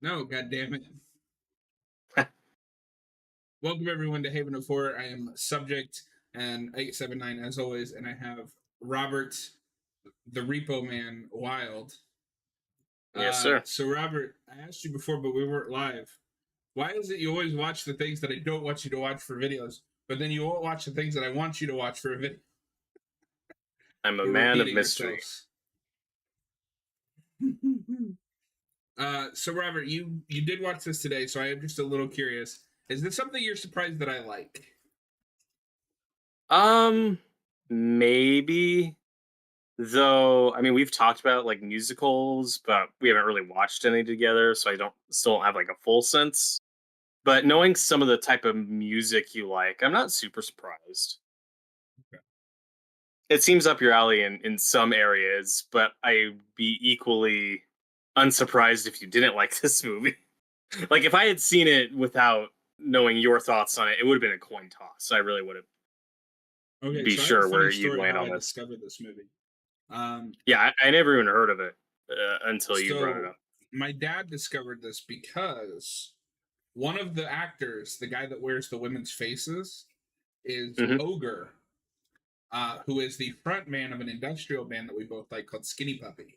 No, god damn it. Welcome everyone to Haven of Horror. I am Subject and 879 as always, and I have Robert, the Repo Man, Wild. Yes, sir. So Robert, I asked you before, but we weren't live. Why is it you always watch the things that I don't want you to watch for videos, but then you won't watch the things that I want you to watch for a video? I'm a We're man of repeating mystery. ourselves. So Robert, you did watch this today, so I am just a little curious. Is this something you're surprised that I like? Um, Maybe. Though, I mean, we've talked about like musicals, but we haven't really watched any together, so I don't still don't have like a full sense. But knowing some of the type of music you like, I'm not super surprised. It seems up your alley in some areas, but I'd be equally unsurprised if you didn't like this movie. Like if I had seen it without knowing your thoughts on it, it would have been a coin toss. I really would have Okay, be so I have a sure funny where you'd story land how on I this. discovered this movie. Um, Yeah, I never even heard of it until you brought it so up. my dad discovered this because one of the actors, the guy that wears the women's faces, is Hmm. Ogre, who is the front man of an industrial band that we both like called Skinny Puppy.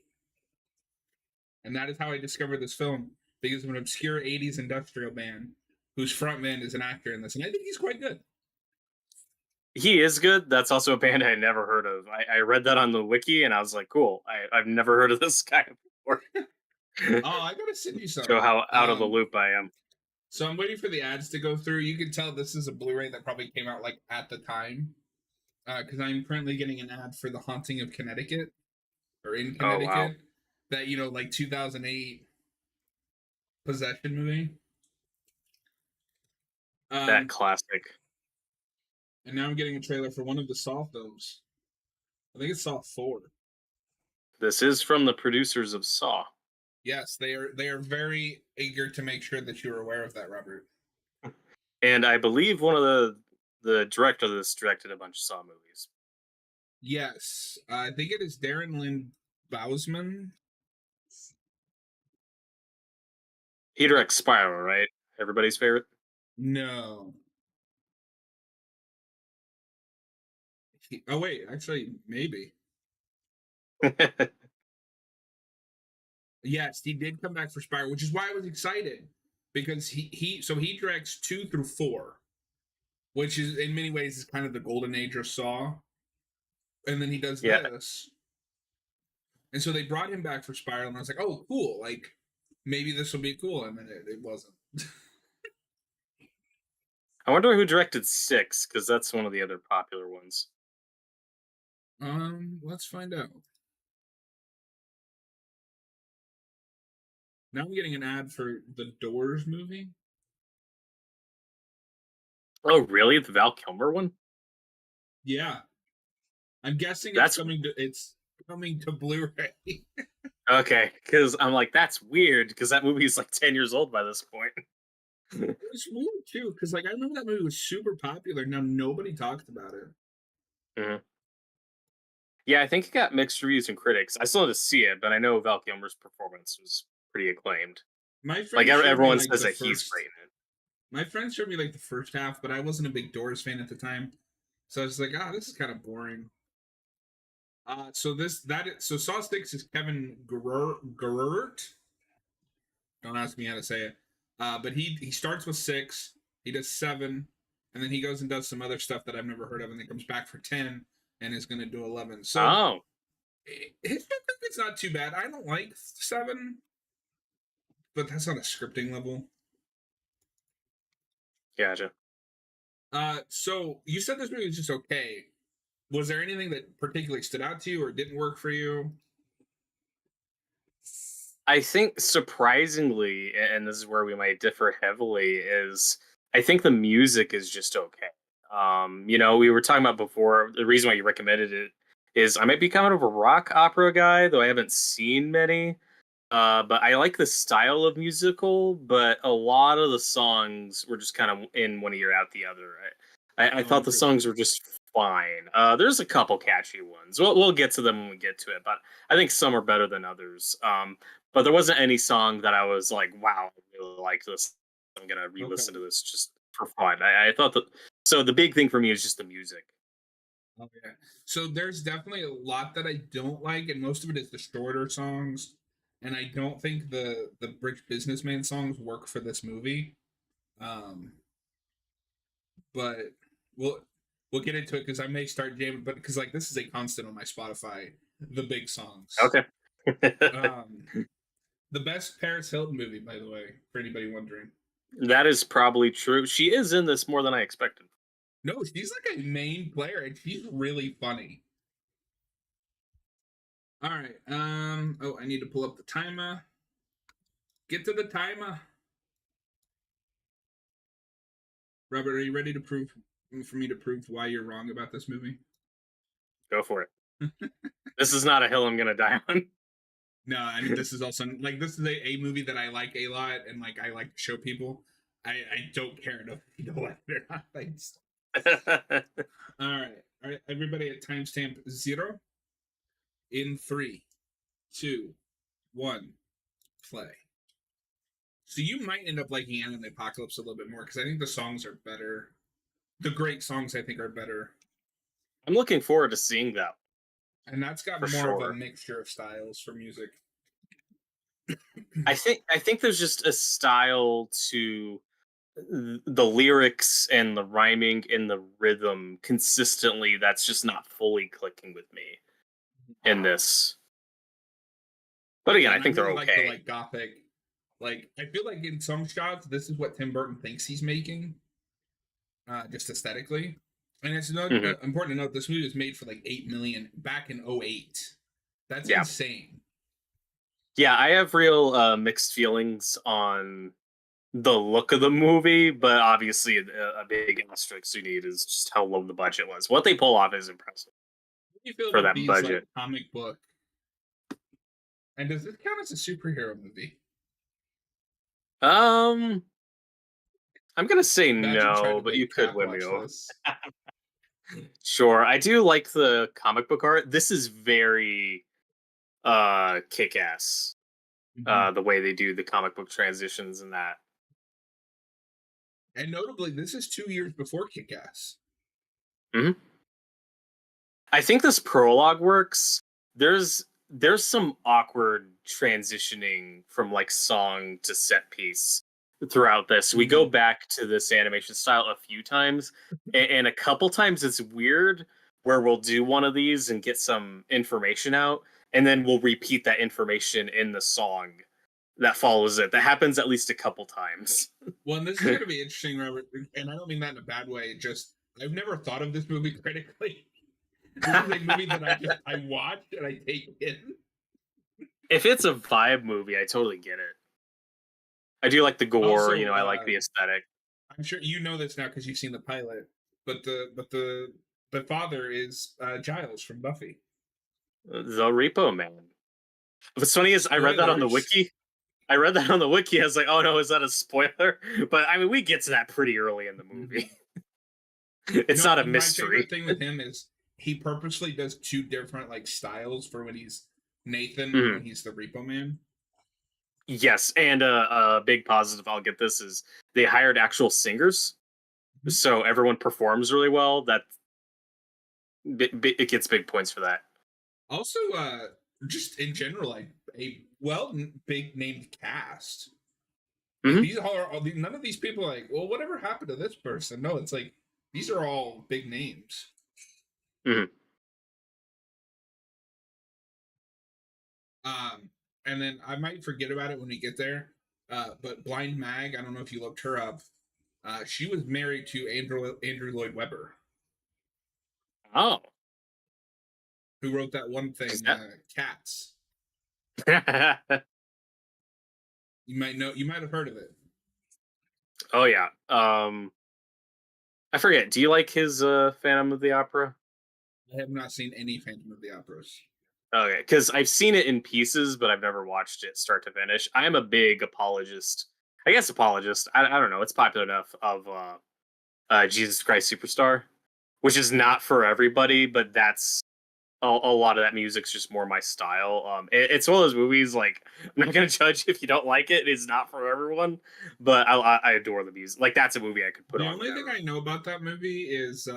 And that is how I discovered this film because of an obscure 80s industrial band whose front man is an actor in this. And I think he's quite good. He is good. That's also a band I never heard of. I read that on the wiki and I was like, cool. I've never heard of this guy before. Oh, I gotta send you Show some. how out of the loop I am. So I'm waiting for the ads to go through. You can tell this is a Blu-ray that probably came out like at the time, because I'm currently getting an ad for The Haunting of Connecticut or in Oh wow, Connecticut, that like 2008 possession movie. that Um, classic. and now I'm getting a trailer for one of the Saw films. I think it's Saw 4. This is from the producers of Saw, Yes, they are very eager to make sure that you're aware of that, Robert. and I believe one of the director of this directed a bunch of Saw movies. Yes, I think it is Darren Lynn Bousman. He directs Spiral, right? Everybody's favorite. No. Oh wait, actually, maybe. Yes, he did come back for Spiral, which is why I was excited because he directs 2 through 4, which is in many ways is kind of the golden age of Saw, and then he does Yeah, this, and so they brought him back for Spiral, and I was like, oh, cool, like maybe this will be cool, and then it wasn't. I wonder who directed Six because that's one of the other popular ones. Let's find out. Now I'm getting an ad for the Doors movie. Oh, really? The Val Kilmer one? Yeah, I'm guessing it's That's coming to Blu-ray. okay. Because I'm like, that's weird. Because that movie is like 10 years old by this point. It's weird too, because like I remember that movie was super popular. Now nobody talked about it. Mhm. Yeah, I think it got mixed reviews from critics. I still need to see it, but I know Val Kilmer's performance was pretty acclaimed. My Like friend showed me everyone like says the that he's first. great in it. My friend showed me like the first half, but I wasn't a big Doors fan at the time, so I was like, this is kind of boring. So Saw 6 is Kevin Gerert. Don't ask me how to say it. But he starts with 6, he does 7, and then he goes and does some other stuff that I've never heard of, and then comes back for 10 and is going to do 11. So Oh, it's not too bad. I don't like 7, but that's on a scripting level. gotcha. So you said this movie was just okay. Was there anything that particularly stood out to you or didn't work for you? I think surprisingly, and this is where we might differ heavily, is I think the music is just okay. We were talking about before the reason why you recommended it is I might be kind of a rock opera guy, though I haven't seen many. But I like the style of musical, but a lot of the songs were just kind of in one ear out the other. I Oh, thought the interesting. songs were just fine. There's a couple catchy ones. We'll get to them when we get to it, but I think some are better than others. but there wasn't any song that I was like, wow, I really like this. I'm gonna Okay. re-listen to this just for fun. I thought that. So the big thing for me is just the music. Oh yeah. So there's definitely a lot that I don't like, and most of it is the shorter songs. And I don't think the Rich Businessman songs work for this movie. Um, but we'll we'll get into it because I may start jamming, but because like this is a constant on my Spotify, the big songs. Okay. Um, the best Paris Hilton movie, by the way, for anybody wondering. That is probably true. She is in this more than I expected. No, she's like a main player, and she's really funny. All right. Oh, I need to pull up the timer. Get to the timer. Robert, are you ready to prove for me to prove why you're wrong about this movie? Go for it. This is not a hill I'm gonna die on. No, I mean this is also like this is a movie that I like a lot and like I like to show people. I don't care if you don't like it or not. All right, everybody at timestamp 0 in 3, 2, 1, play. So you might end up liking Anime Apocalypse a little bit more because I think the songs are better. The great songs I think are better, I'm looking forward to seeing that and that's got for more of a sure. mixture of styles for music. I think there's just a style to the lyrics and the rhyming and the rhythm consistently that's just not fully clicking with me in this. But again, Yeah, I and I think they're really like the okay. like gothic. Like I feel like in some shots, this is what Tim Burton thinks he's making, just aesthetically. And it's Hmm. important to note this movie was made for like 8 million back in '08. That's Yeah. insane. Yeah, I have real mixed feelings on the look of the movie, but obviously a big asterisk you need is just how low the budget was. What they pull off is impressive What do you feel for about that these like budget. comic book? And does this count as a superhero movie? Um, I'm gonna say Imagine trying no, to but you like could cat win me watch over. this. Sure, I do like the comic book art. This is very kick-ass. Mhm. The way they do the comic book transitions and that. And notably, this is 2 years before Kick Ass. Mhm. I think this prologue works. There's some awkward transitioning from like song to set piece throughout this. We go Mhm. back to this animation style a few times, and a couple times it's weird where we'll do one of these and get some information out, and then we'll repeat that information in the song that follows it. That happens at least a couple times. Well, and this is going to be interesting, Robert, and I don't mean that in a bad way. Just I've never thought of this movie critically. This is a movie that I watch and I take in. If it's a vibe movie, I totally get it. I do like the gore, Also, I like the aesthetic. I'm sure you know this now because you've seen the pilot, but the father is Giles from Buffy. The Repo Man. What's funny is I read that on the Spoilers. wiki. I read that on the wiki. I was like, oh no, is that a spoiler? But I mean, we get to that pretty early in the movie. Mhm. It's No, not a my mystery. favorite thing with him is he purposely does two different like styles for when he's Nathan and Mhm. when he's the Repo Man. Yes, and a big positive I'll get this is they hired actual singers, Mhm. so everyone performs really well. That it gets big points for that. Also, just in general, like a well big named cast. Like Hmm. these are all none of these people are like, well, whatever happened to this person? No, it's like these are all big names. Hmm. Um, and then I might forget about it when we get there. But Blind Mag, I don't know if you looked her up. She was married to Andrew Lloyd Webber, Oh, who wrote that one is thing, that? Cats. You might have heard of it. Oh yeah. I forget. Do you like his Phantom of the Opera? I have not seen any Phantom of the Operas. Okay, because I've seen it in pieces, but I've never watched it start to finish. I am a big apologist. I guess apologist. I don't know. It's popular enough of Jesus Christ Superstar, which is not for everybody, but that's a lot of that music's just more my style. It's one of those movies like I'm not gonna judge if you don't like it. It's not for everyone, but I adore the music. Like that's a movie I could put The on only thing whenever. I know about that movie is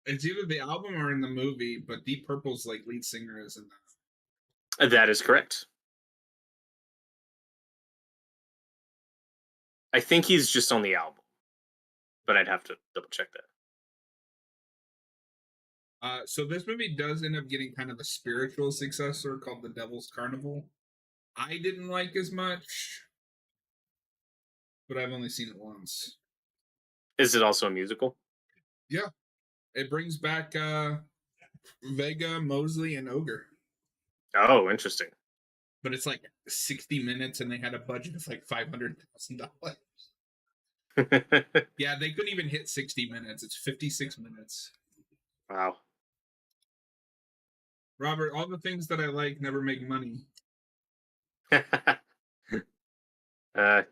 it's either the album or in the movie, but Deep Purple's like lead singer is in that. That is correct. I think he's just on the album, but I'd have to double check that. So this movie does end up getting kind of a spiritual successor called The Devil's Carnival. I didn't like as much, but I've only seen it once. Is it also a musical? Yeah, it brings back Vega, Mosley, and Ogre, Oh, interesting. but it's like 60 minutes, and they had a budget of like $500,000. Yeah, they couldn't even hit 60 minutes. It's 56 minutes. Wow. Robert, all the things that I like never make money. You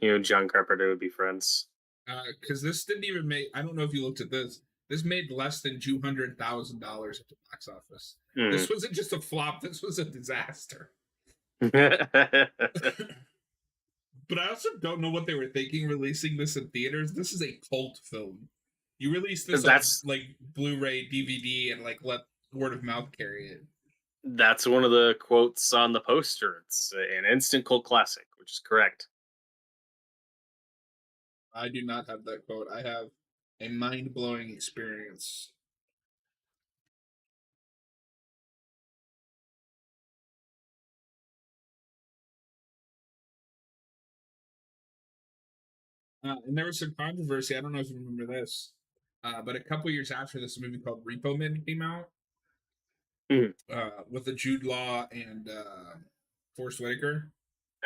and John Carpenter would be friends. Because this didn't even make. I don't know if you looked at this. This made less than $200,000 at the box office. Mm. This wasn't just a flop. This was a disaster. But I also don't know what they were thinking releasing this in theaters. This is a cult film. You release this on That's like Blu-ray, DVD, and like let word of mouth carry it. that's one of the quotes on the poster. It's an instant cult classic, which is correct. I do not have that quote. I have a mind-blowing experience. And there was some controversy. I don't know if you remember this, but a couple years after this, a movie called Repo Men came out Mhm. with the Jude Law and Forrest Whitaker.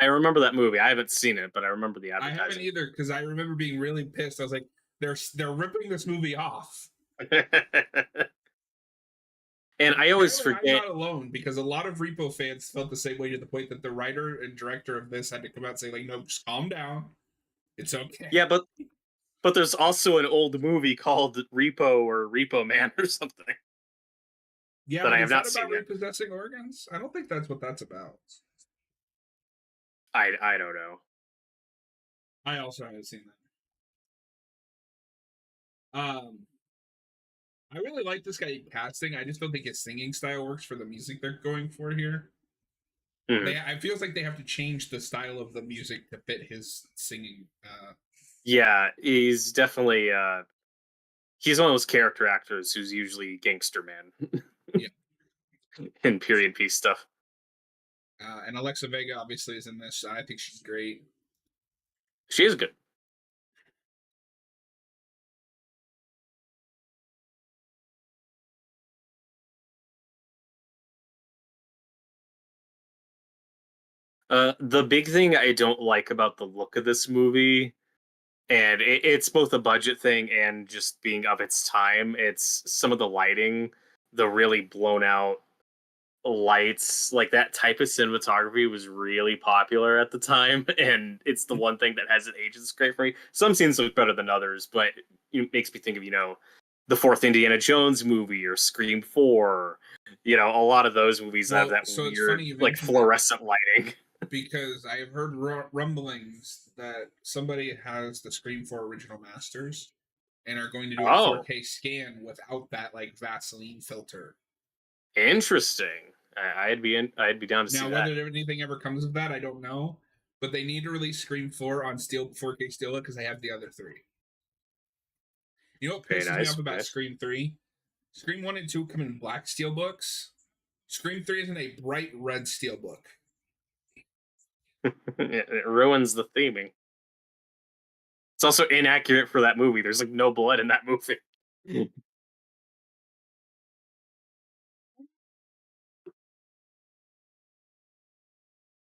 I remember that movie. I haven't seen it, but I remember the I haven't advertising. either because I remember being really pissed. I was like, they're ripping this movie off. And And I always apparently, I'm forget. not alone because a lot of Repo fans felt the same way to the point that the writer and director of this had to come out and say, like, no, just calm down. It's okay. Yeah, but there's also an old movie called Repo or Repo Man or something Yeah, that I but have is that not about seen yet. repossessing organs? I don't think that's what that's about. I don't know. I also haven't seen that. I really like this guy casting. I just don't think his singing style works for the music they're going for here. Mhm. I feels like they have to change the style of the music to fit his singing. Yeah, he's definitely he's one of those character actors who's usually gangster man Yeah. in period piece stuff. And Alexa Vega obviously is in this. I think she's great. She is good. The big thing I don't like about the look of this movie, and it's both a budget thing and just being of its time. It's some of the lighting, the really blown out lights, like that type of cinematography was really popular at the time, and it's the one thing that hasn't aged as great for me. Some scenes look better than others, but it makes me think of the fourth Indiana Jones movie or Scream 4. A lot of those movies have Well, that so it's funny weird you like mentioned that fluorescent lighting. because I have heard rumblings that somebody has the Scream 4 original masters and are going to do a Oh, 4K scan without that like Vaseline filter. interesting. I'd be down to see Now, that. whether anything ever comes of that, I don't know. But they need to release Scream 4 on steel 4K Steelbook because they have the other three. You know what Very pisses me nice. off Very about nice. Scream 3? Scream 1 and 2 come in black steelbooks. Scream 3 is in a bright red steelbook. It ruins the theming. It's also inaccurate for that movie. There's like no blood in that movie.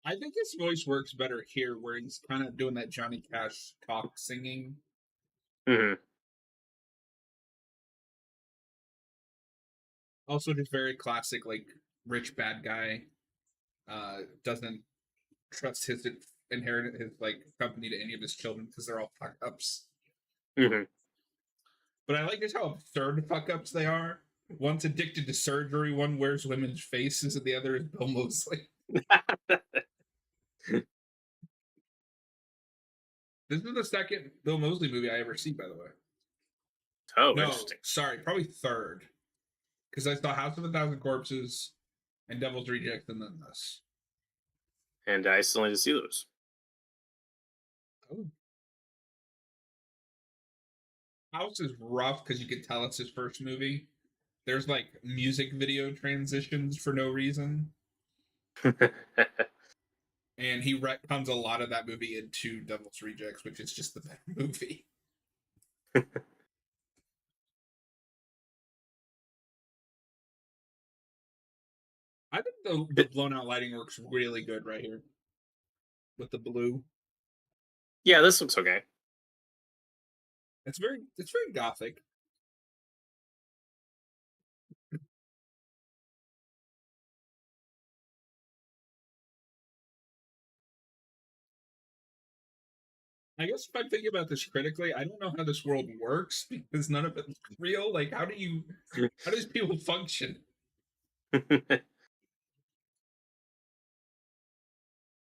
I think his voice works better here, where he's kind of doing that Johnny Cash talk singing. Mhm. Also, just very classic, like rich bad guy. Doesn't trust his inherit his like company to any of his children because they're all fuck ups. Mhm. But I like just how absurd fuck ups they are. One's addicted to surgery, one wears women's faces, and the other is Bill Moseley. This is the second Bill Moseley movie I ever see, by the way. Oh, No, interesting. sorry, probably third. Because I saw House of a Thousand Corpses and Devil's Rejects and then this. And I still need to see those. Oh. House is rough because you can tell it's his first movie. There's like music video transitions for no reason. And he retcons a lot of that movie into Devil's Rejects, which is just the better movie. I think the blown out lighting works really good right here with the blue. Yeah, this looks okay. It's very gothic. I guess if I'm thinking about this critically, I don't know how this world works because none of it's real. Like, how does people function?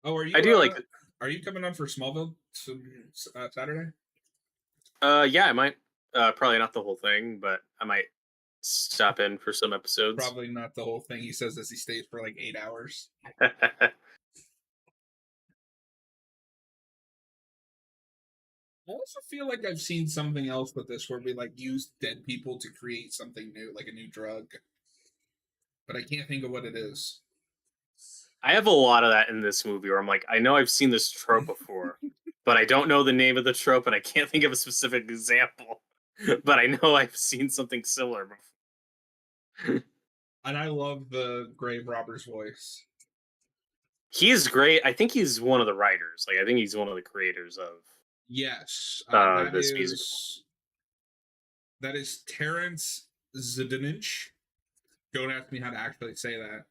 Oh, I do like. are you coming on for Smallville Saturday? Yeah, I might. Probably not the whole thing, but I might stop in for some episodes. Probably not the whole thing. He says as he stays for like 8 hours. I also feel like I've seen something else with this where we like use dead people to create something new, like a new drug. But I can't think of what it is. I have a lot of that in this movie where I'm like, I know I've seen this trope before, but I don't know the name of the trope and I can't think of a specific example. But I know I've seen something similar before. And I love the grave robber's voice. He's great. I think he's one of the writers. Like I think he's one of the creators of Yes, this musical. that is Terrence Zdunich. Don't ask me how to actually say that.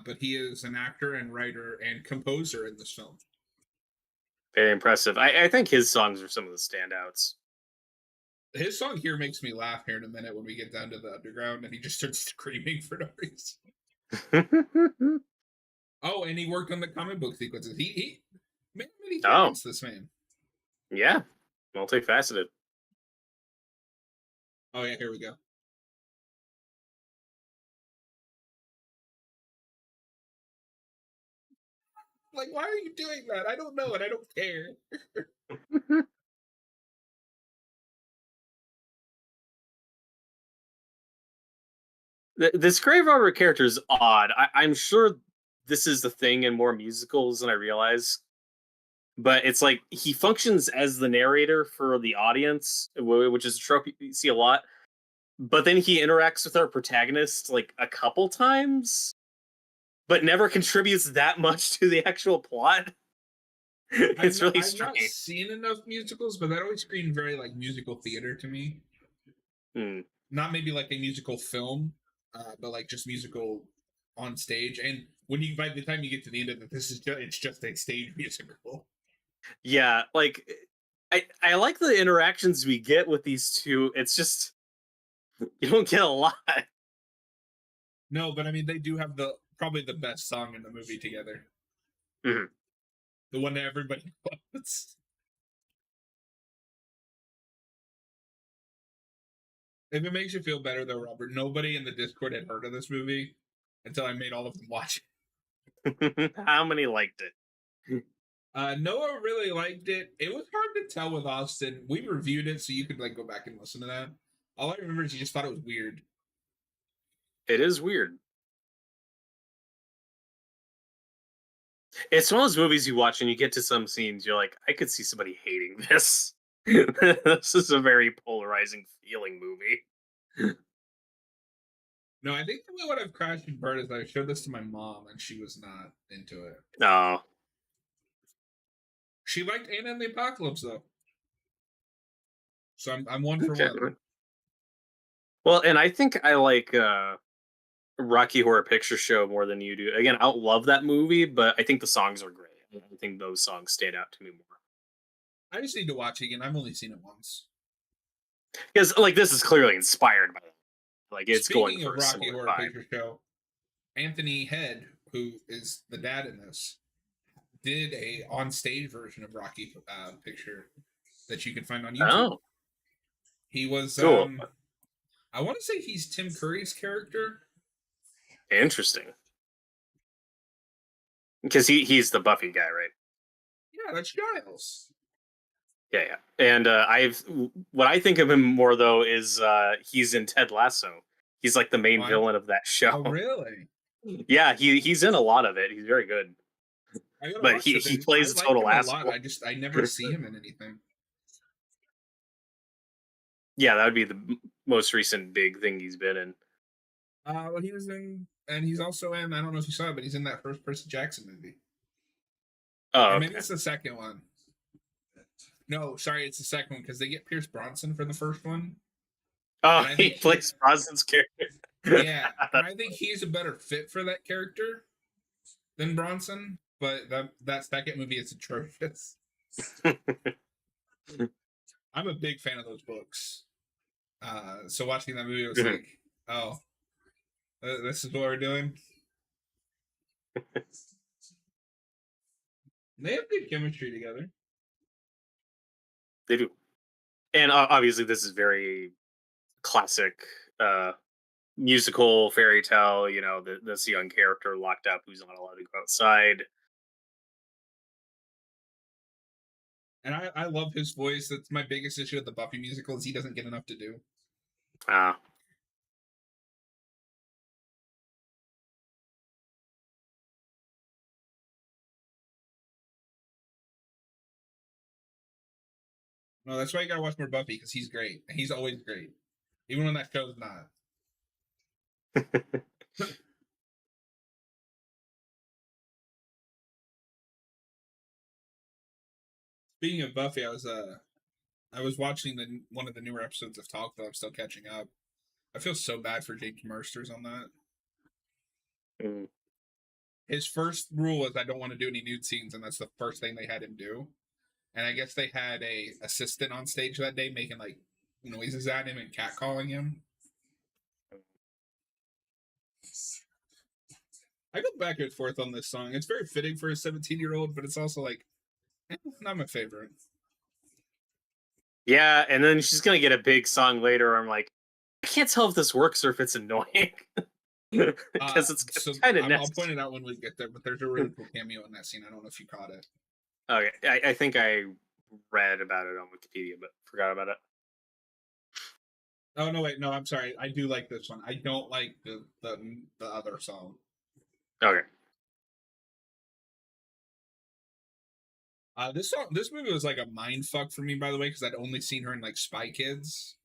But he is an actor and writer and composer in this film. Very impressive. I think his songs are some of the standouts. His song here makes me laugh here in a minute when we get down to the underground and he just starts screaming for no reason. Oh, and he worked on the comic book sequences. He made many Oh, talents, this man. yeah, multifaceted. Oh yeah, here we go. Like, why are you doing that? I don't know, and I don't care. This grave robber character is odd. I'm sure this is the thing in more musicals than I realize, but it's like he functions as the narrator for the audience, which is a trope you see a lot. But then he interacts with our protagonist like a couple times, but never contributes that much to the actual plot. It's really I've not strange. seen enough musicals, but that always screamed very like musical theater to me. Hmm. Not maybe like a musical film, but like just musical on stage. And when you by the time you get to the end of it, it's just a stage musical. Yeah, like I like the interactions we get with these two. It's just you don't get a lot. No, but I mean they do have the probably the best song in the movie together. Mhm. The one that everybody loves. If it makes you feel better though, Robert, nobody in the Discord had heard of this movie until I made all of them watch it. How many liked it? Noah really liked it. It was hard to tell with Austin. We reviewed it, so you could like go back and listen to that. All I remember is he just thought it was weird. It is weird. It's one of those movies you watch and you get to some scenes, you're like, I could see somebody hating this. This is a very polarizing feeling movie. No, I think the way what I've crashed and burned is I showed this to my mom and she was not into it. No. She liked Anna and the Apocalypse though, so I'm one for Okay. one. Well, and I think I like Rocky Horror Picture Show more than you do. Again, I don't love that movie, but I think the songs are great. I think those songs stand out to me more. I just need to watch it again. I've only seen it once. Because like this is clearly inspired by that. Like it's going Speaking for of a Rocky similar Horror vibe. Picture Show, Anthony Head, who is the dad in this, did a on stage version of Rocky picture that you can find on YouTube. Oh, He was cool. I want to say he's Tim Curry's character. Interesting. Because he's the Buffy guy, right? Yeah, that's Giles. Yeah. And what I think of him more though is he's in Ted Lasso. He's like the main villain of that show. Oh, really? Yeah, he's in a lot of it. He's very good. I gotta But watch he it. plays I a like total him a asshole. lot. I never see him in anything. Yeah, that would be the most recent big thing he's been in. Well, he was in, and he's also in. I don't know if you saw it, but he's in that first Percy Jackson movie. Oh, Or okay. maybe it's the second one. No, sorry, it's the second one because they get Pierce Bronson for the first one. Oh, he plays Brosnan's character. Yeah, and I think he's a better fit for that character than Bronson. But that second movie is atrocious. I'm a big fan of those books. So watching that movie, I was like, oh, this is what we're doing. They have good chemistry together. They do. And obviously this is very classic musical fairy tale, you know, this young character locked up who's not allowed to go outside. And I love his voice. That's my biggest issue with the Buffy musical is he doesn't get enough to do. No, that's why you gotta watch more Buffy because he's great. He's always great, even when that show's not. Speaking of Buffy, I was watching one of the newer episodes of Talk, though I'm still catching up. I feel so bad for Jake Mersters on that. Mm. His first rule was I don't want to do any nude scenes, and that's the first thing they had him do. And I guess they had a assistant on stage that day making like noises at him and catcalling him. I go back and forth on this song. It's very fitting for a 17-year-old, but it's also like not my favorite. Yeah, and then she's gonna get a big song later. I'm like, I can't tell if this works or if it's annoying. Because it's kind of. I'll point it out when we get there, but there's a really cool cameo in that scene. I don't know if you caught it. Okay, I think I read about it on Wikipedia, but forgot about it. Oh no, wait, no, I'm sorry. I do like this one. I don't like the other song. Okay. This movie was like a mind fuck for me, by the way, because I'd only seen her in like Spy Kids.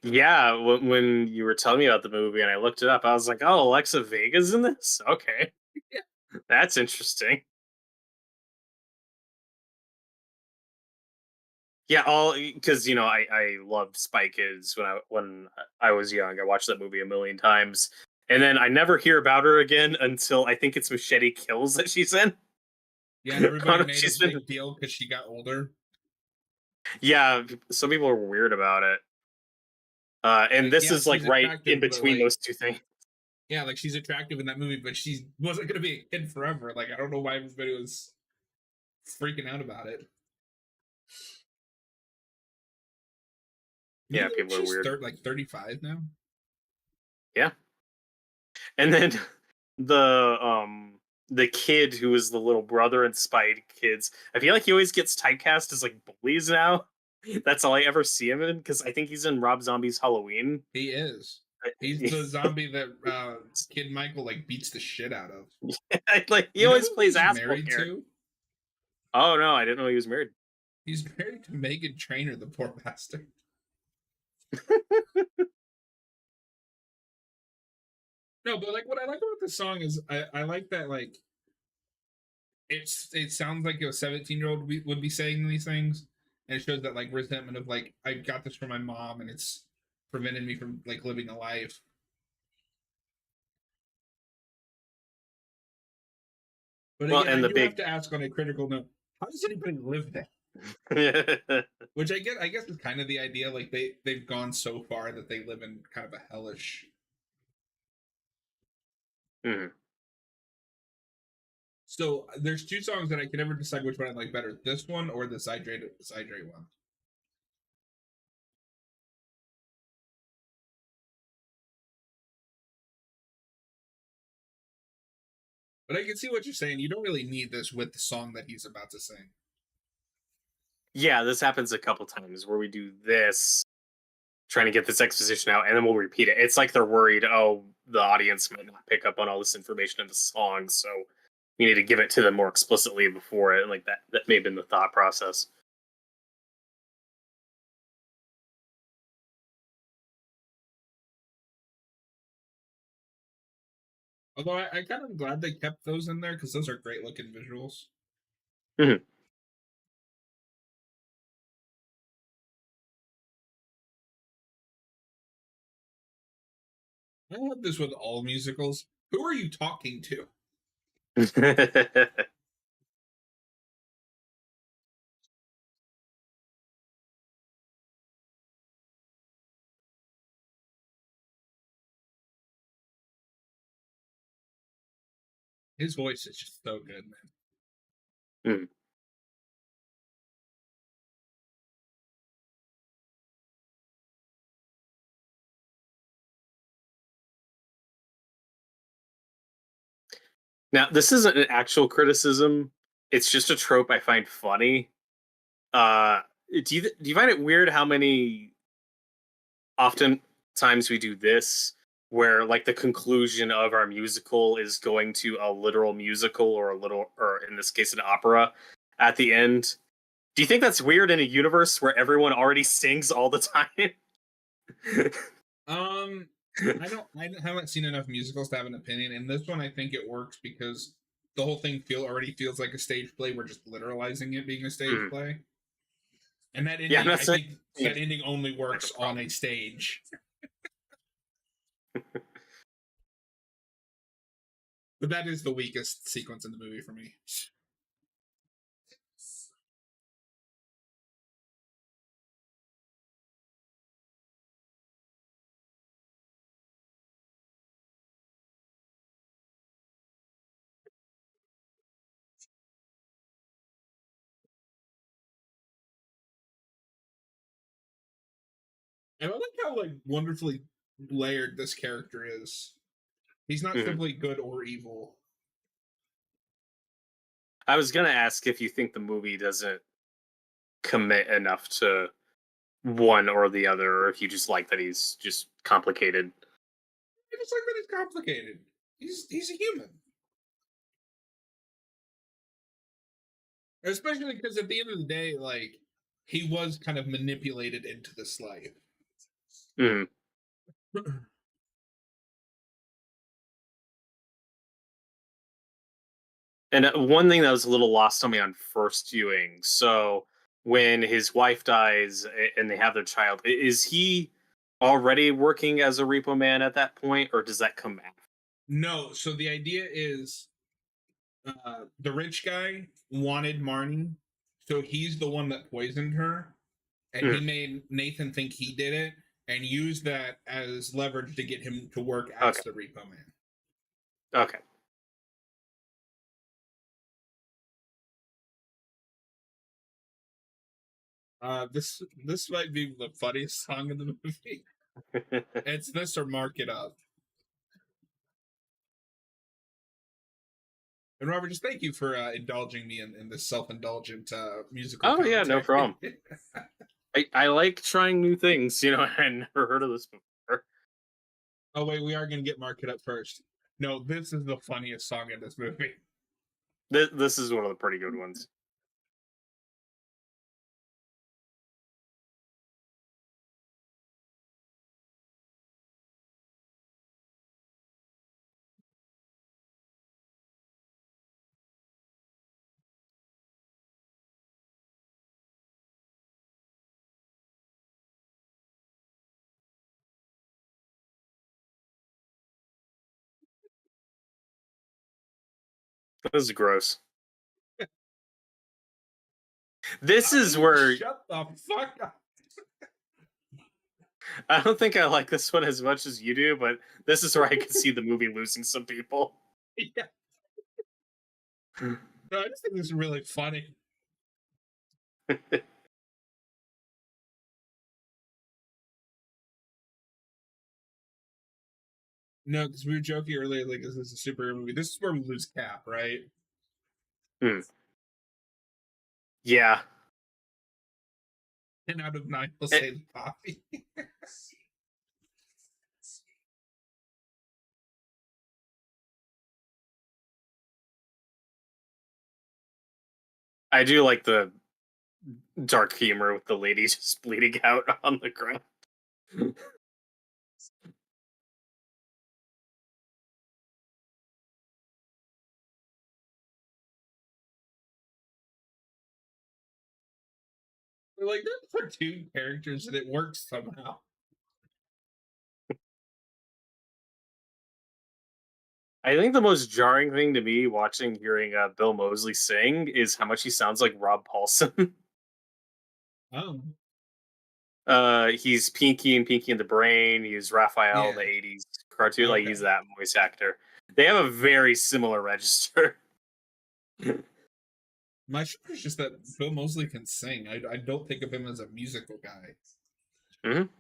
Yeah, when you were telling me about the movie and I looked it up, I was like, "Oh, Alexa Vega's in this? Okay, Yeah, that's interesting." Yeah, all because I loved Spy Kids when I was young. I watched that movie a million times, and then I never hear about her again until I think it's Machete Kills that she's in. yeah, and everybody made She's a been- big deal because she got older. Yeah, some people are weird about it. And this is like right in between those two things. Yeah, like she's attractive in that movie, but she wasn't gonna be a kid forever. Like I don't know why everybody was freaking out about it. Yeah, people are weird. Like 35 now. Yeah, and then the kid who is the little brother in Spy Kids, I feel like he always gets typecast as like bullies now. That's all I ever see him in because I think he's in Rob Zombie's Halloween. He is. He's the zombie that Kid Michael like beats the shit out of. Like he always plays asshole married character. to? Oh no, I didn't know he was married. He's married to Megan Trainor, the poor bastard. No, but like what I like about this song is I like that like it sounds like a 17-year-old would be saying these things, and it shows that like resentment of like I got this from my mom and it's prevented me from like living a life. But Well, again, and I do have to ask on a critical note: how does anybody live that? Which I get. I guess is kind of the idea. Like they've gone so far that they live in kind of a hellish. Mhm. So there's two songs that I can never decide which one I like better: this one or the Zydrate one. But I can see what you're saying. You don't really need this with the song that he's about to sing. Yeah, this happens a couple times where we do this, trying to get this exposition out, and then we'll repeat it. It's like they're worried, oh, the audience might not pick up on all this information in the song, so we need to give it to them more explicitly before it. Like that may have been the thought process. Although I kind of glad they kept those in there because those are great looking visuals. Mhm. I have this with all musicals. Who are you talking to? His voice is just so good, man. Mhm. Now, this isn't an actual criticism. It's just a trope I find funny. Uh, do you find it weird how many often times we do this, where like the conclusion of our musical is going to a literal musical or or in this case an opera at the end? Do you think that's weird in a universe where everyone already sings all the time? Um, I haven't seen enough musicals to have an opinion. And this one, I think it works because the whole thing already feels like a stage play. We're just literalizing it being a stage Mhm. play. And that Yeah, I'm ending, not I saying think that it's ending only like a works on a problem. stage. But that is the weakest sequence in the movie for me. And I like how like wonderfully layered this character is. He's not Mhm. simply good or evil. I was gonna ask if you think the movie doesn't commit enough to one or the other, or if you just like that he's just complicated. I just like that he's complicated. He's a human. Especially because at the end of the day, like he was kind of manipulated into this life. Mhm. And one thing that was a little lost on me on first viewing. So when his wife dies and they have their child, is he already working as a repo man at that point, or does that come after? No, so the idea is the rich guy wanted Marnie, so he's the one that poisoned her, and he Mhm. made Nathan think he did it and used that as leverage to get him to work as Okay. the repo man. Okay. This might be the funniest song in the movie. It's this or Mark It Up. And Robert, just thank you for indulging me in this self-indulgent musical Oh yeah, no commentary. problem. I like trying new things. I never heard of this before. Oh wait, we are gonna get Mark It Up first. No, this is the funniest song in this movie. This is one of the pretty good ones. This is gross. This is where Shut the fuck up. I don't think I like this one as much as you do, but this is where I could see the movie losing some people. Yeah. No, I just think this is really funny. No, because we were joking earlier, like this is a superhero movie. This is where we lose Cap, right? Hmm. Yeah, And out of 9, we'll Eh, say the coffee. I do like the dark humor with the lady just bleeding out on the ground. We're like, they're cartoon characters and it works somehow. I think the most jarring thing to me watching hearing Bill Moseley sing is how much he sounds like Rob Paulson. Oh. He's Pinky and Pinky in the Brain. He's Raphael in Yeah. the '80s cartoon. Like he's Okay. that voice actor. They have a very similar register. My shock is just that Bill Moseley can sing. I don't think of him as a musical guy. Mhm.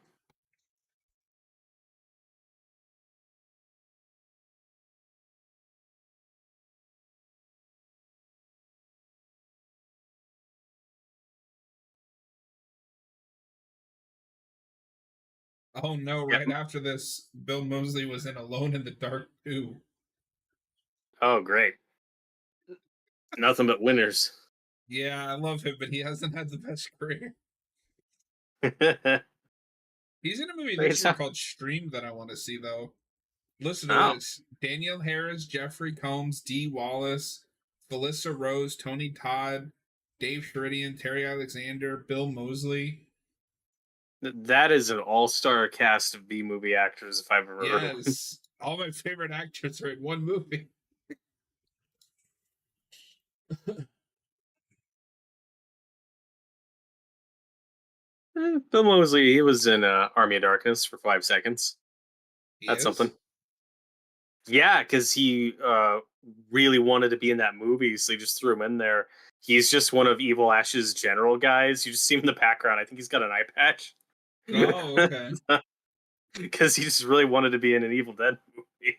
Oh no, Yep. right after this, Bill Moseley was in Alone in the Dark 2. Oh, great. Nothing but winners. Yeah, I love him, but he hasn't had the best career. He's in a movie this It's year called Stream that I want to see, though. Listen to oh, this: Danielle Harris, Jeffrey Combs, Dee Wallace, Felissa Rose, Tony Todd, Dave Sheridan, Terry Alexander, Bill Moseley. that is an all-star cast of B-movie actors if I've ever heard of one. Yes, all my favorite actors are in one movie. Bill Moseley, he was in Army of Darkness for 5 seconds. He That's is. something. Yeah, because he really wanted to be in that movie, so they just threw him in there. He's just one of Evil Ash's general guys. You just see him in the background. I think he's got an eye patch. Oh, okay. Because he just really wanted to be in an Evil Dead movie.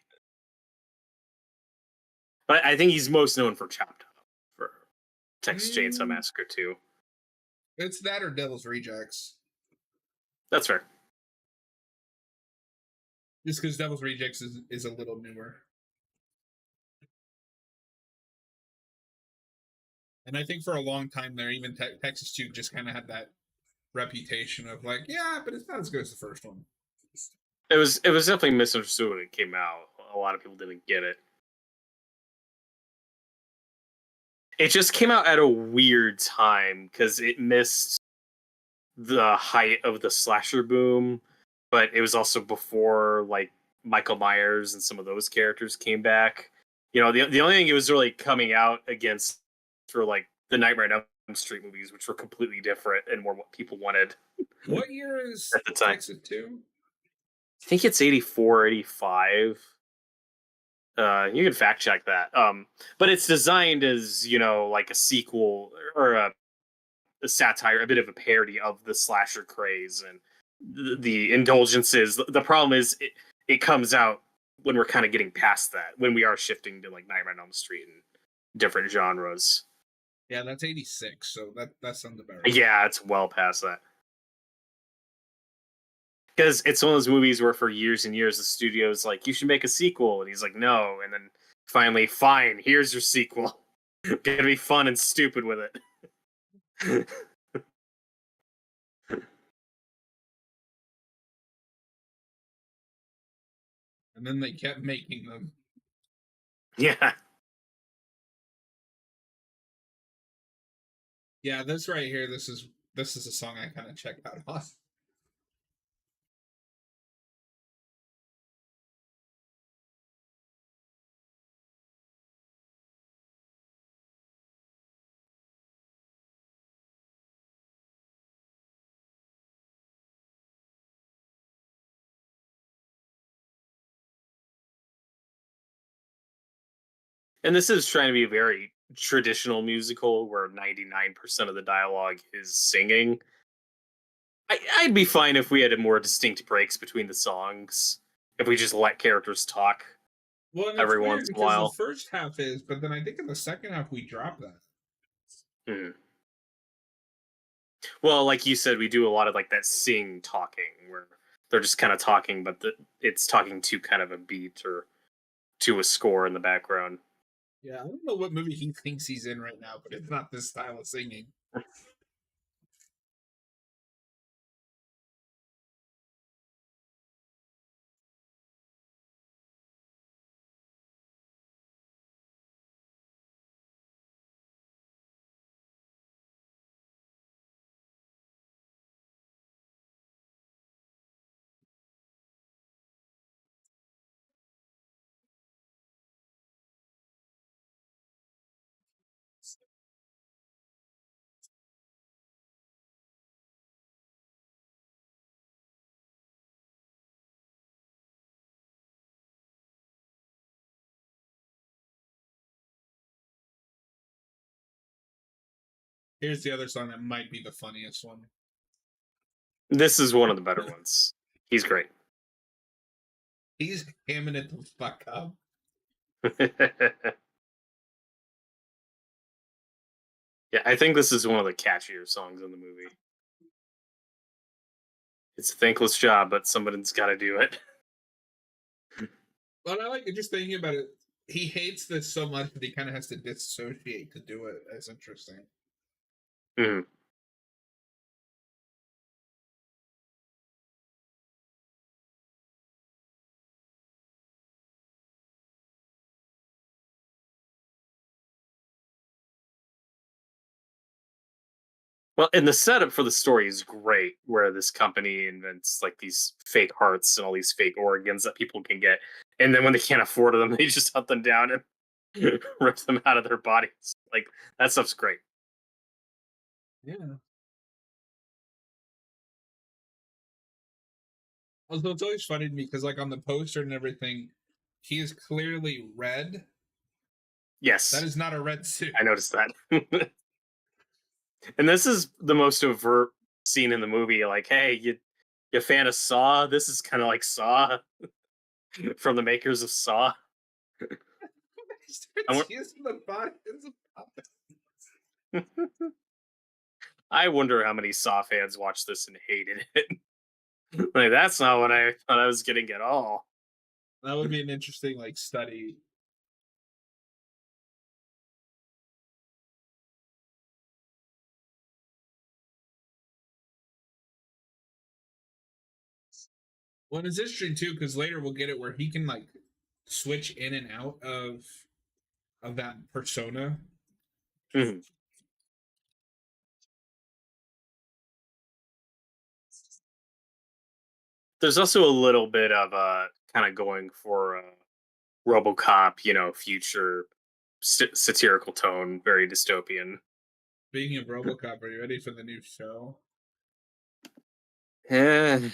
But I think he's most known for Chopped Up, for Texas Chainsaw Mm, Massacre 2. it's that or Devil's Rejects. That's fair. Just because Devil's Rejects is a little newer. And I think for a long time there, even Texas 2 just kind of had that reputation of like, yeah, but it's not as good as the first one. It was definitely misunderstood when it came out. A lot of people didn't get it. It just came out at a weird time because it missed the height of the slasher boom, but it was also before like Michael Myers and some of those characters came back. The only thing it was really coming out against for like the Nightmare on Elm Street movies, which were completely different and more what people wanted What year is at the time. Texas 2? I think it's 84, 85. You can fact check that. But it's designed as, like a sequel or a satire, a bit of a parody of the slasher craze and the indulgences. The problem is it comes out when we're kind of getting past that, when we are shifting to like Nightmare on Elm Street and different genres. Yeah, that's 86, so that sounds about right. Yeah, it's well past that. Because it's one of those movies where for years and years the studio's like, you should make a sequel, and he's like, no, and then finally, fine, here's your sequel. Gonna be fun and stupid with it. And then they kept making them. Yeah. Yeah, this right here, this is a song I kind of checked out on. And this is trying to be a very traditional musical where 99% of the dialogue is singing. I'd be fine if we had more distinct breaks between the songs. If we just let characters talk Well, and it's every weird once in a because the while. first half is, but then I think in the second half we drop that. Hmm. Well, like you said, we do a lot of like that sing talking where they're just kind of talking, but it's talking to kind of a beat or to a score in the background. Yeah, I don't know what movie he thinks he's in right now, but it's not this style of singing. Here's the other song that might be the funniest one. This is one of the better ones. He's great. He's hamming it the fuck up. Yeah, I think this is one of the catchier songs in the movie. It's a thankless job, but somebody's got to do it. But I like it just thinking about it. He hates this so much that he kind of has to dissociate to do it. That's interesting. Mhm. Well, and the setup for the story is great, where this company invents like these fake hearts and all these fake organs that people can get, and then when they can't afford them, they just hunt them down and rip them out of their bodies. Like that stuff's great. Yeah. Although it's always funny to me because, like, on the poster and everything, he is clearly red. That Yes, is not a red suit. I noticed that. And this is the most overt scene in the movie. Like, hey, you a fan of Saw? This is kind of like Saw from the makers of Saw. He I, starts won- using the body as a puppet. I wonder how many Saw fans watched this and hated it. Like, that's not what I thought I was getting at all. That would be an interesting, like, study. Well, it's interesting too because later we'll get it where he can like switch in and out of that persona. Mhm. There's also a little bit of kind of going for RoboCop, future satirical tone, very dystopian. Speaking of RoboCop, are you ready for the new show? Eh.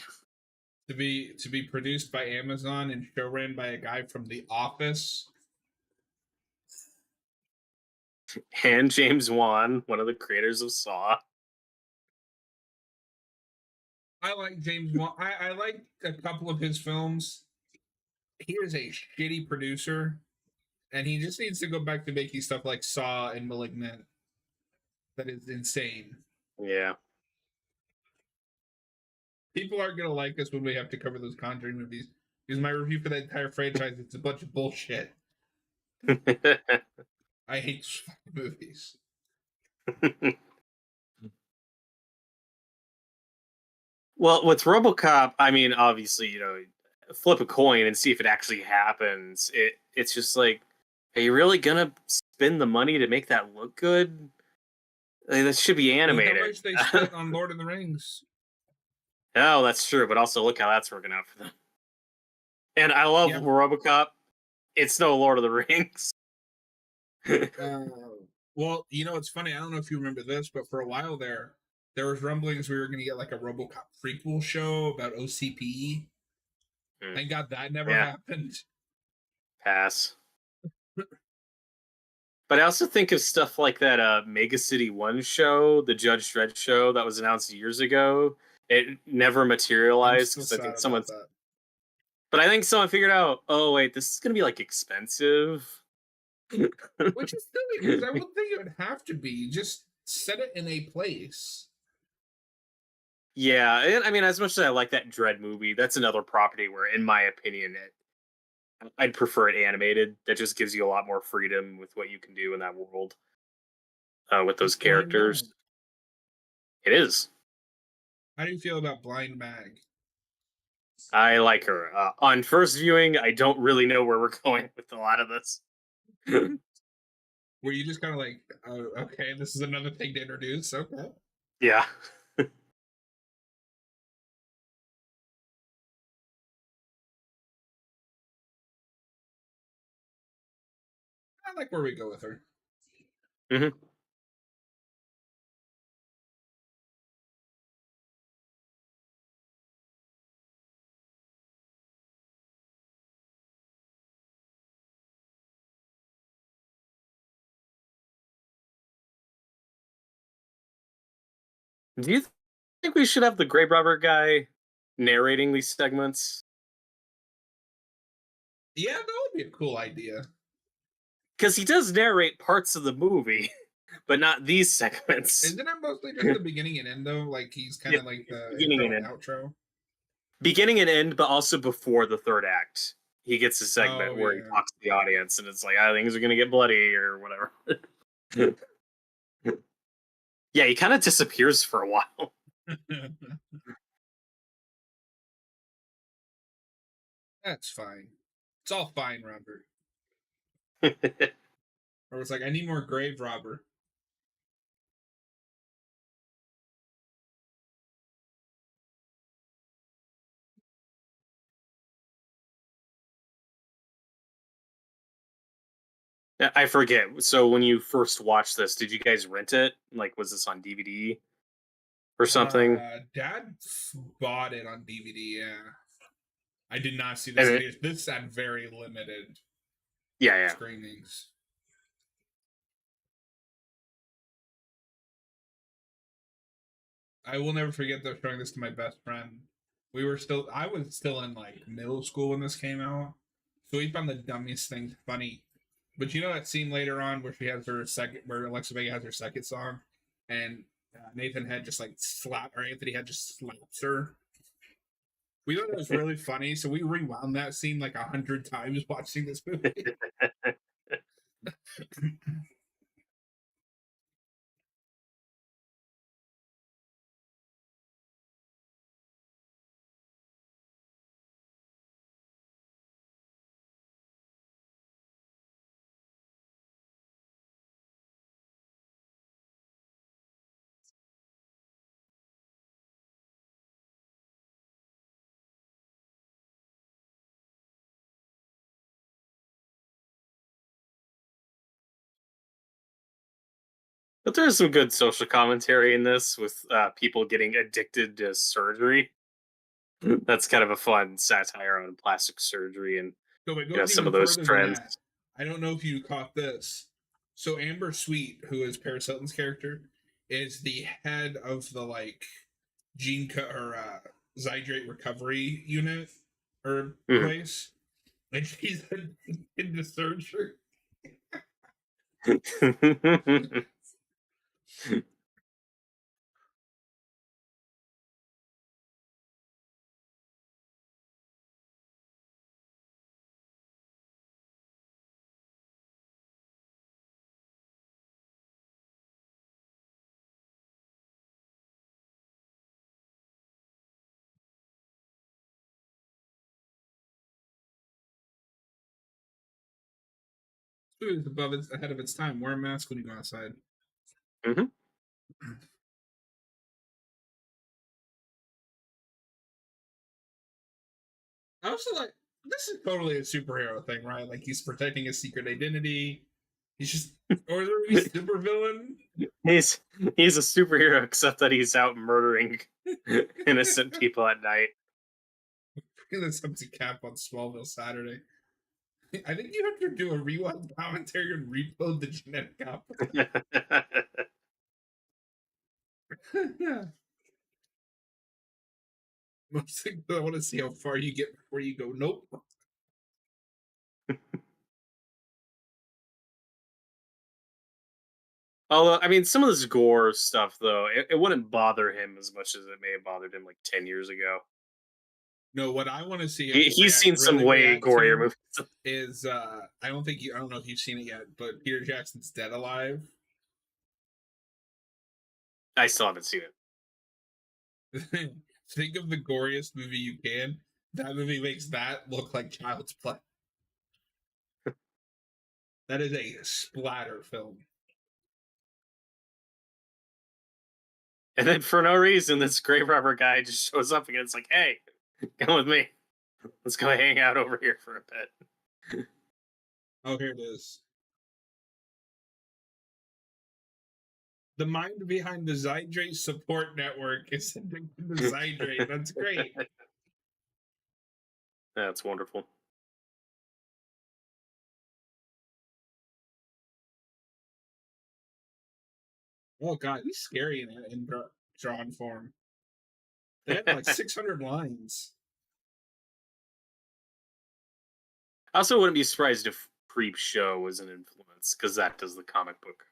To be produced by Amazon and show ran by a guy from The Office. And James Wan, one of the creators of Saw. I like James Wan. I like a couple of his films. He is a shitty producer, and he just needs to go back to making stuff like Saw and Malignant. That is insane. Yeah. People aren't gonna like us when we have to cover those Conjuring movies because my review for that entire franchise it's a bunch of bullshit. I hate those fucking movies. Well, with RoboCop, I mean, obviously, flip a coin and see if it actually happens. It's just like, are you really gonna spend the money to make that look good? Like, that should be Look how animated. much they spent on Lord of the Rings. Oh, that's true, but also look how that's working out for them. And I love Yeah. RoboCop. It's no Lord of the Rings. Uh, well, it's funny. I don't know if you remember this, but for a while there was rumblings we were going to get like a RoboCop prequel show about OCPE. Hmm. Thank God that never Yeah, happened. pass. But I also think of stuff like that Mega City 1 show, the Judge Dredd show that was announced years ago. It never I'm materialized still because I sad think about someone's that. but I think someone figured out, oh wait, this is gonna be like expensive. Which is silly because I would think it would have to be. Just set it in a place. Yeah, and I mean, as much as I like that Dread movie, that's another property where, in my opinion, I'd prefer it animated. That just gives you a lot more freedom with what you can do in that world with those It's Blind Mag. characters. It is. How do you feel about Blind Mag? I like her. On first viewing, I don't really know where we're going with a lot of this. Were you just kind of like, oh, okay, this is another thing to introduce? Okay. Yeah. I like where we go with her. hmm Do you think we should have the Grave Robber guy narrating these segments? Yeah, that would be a cool idea. Because he does narrate parts of the movie, but not these segments. Isn't it mostly just the beginning and end though? Like he's kind Yeah, of like the beginning intro and and end. outro. Beginning and end, but also before the third act. He gets a segment Oh where he yeah. talks to the audience, and it's like, things are gonna get bloody or whatever. Yeah, he kind of disappears for a while. That's fine. It's all fine, Robert. Or it's like, I need more Grave Robber. I forget. So when you first watched this, did you guys rent it? Like, was this on DVD or something? Dad bought it on DVD. Yeah, I did not see And this. it, This had very limited yeah. screenings. I will never forget though showing this to my best friend. I was still in like middle school when this came out, so he found the dummiest things funny. But you know that scene later on where she has her second, where Alexa Vega has her second song, and Nathan Head just like slap, or Anthony Head just slaps her. We thought it was really funny, so we rewound that scene like 100 times watching this movie. But there's some good social commentary in this with people getting addicted to surgery. That's kind of a fun satire on plastic surgery and So it you know goes some even of those further than trends. that. I don't know if you caught this. So Amber Sweet, who is Paris Hilton's character, is the head of the like or Zydrate recovery unit or Mhm. place, and she's into surgery. It was ahead of its time. Wear a mask when you go outside. Mhm. I also like this is totally a superhero thing, right? Like he's protecting his secret identity. He's just or is there a super villain? he's he's a superhero, except that he's out murdering innocent people at night. This empty cap on Smallville Saturday. I think you have to do a rewind commentary and repo the genetic opera. Yeah. Mostly, I want to see how far you get before you go. Nope. Although, I mean, some of this gore stuff, though, it wouldn't bother him as much as it may have bothered him like 10 years ago. No, what I want to see him He's seen some really way react gorier to movies. is I don't know if you've seen it yet, but Peter Jackson's Dead Alive. I still haven't seen it. Think of the goriest movie you can. That movie makes that look like child's play. That is a splatter film. And then for no reason, this grave robber guy just shows up again. It's like, hey, come with me. Let's go hang out over here for a bit. Oh, here it is. The mind behind the Zydrate support network is addicted to Zydrate. That's great. That's wonderful. Oh god, he's scary in drawn form. They had like 600 lines. I also wouldn't be surprised if Creep Show was an influence because that does the comic book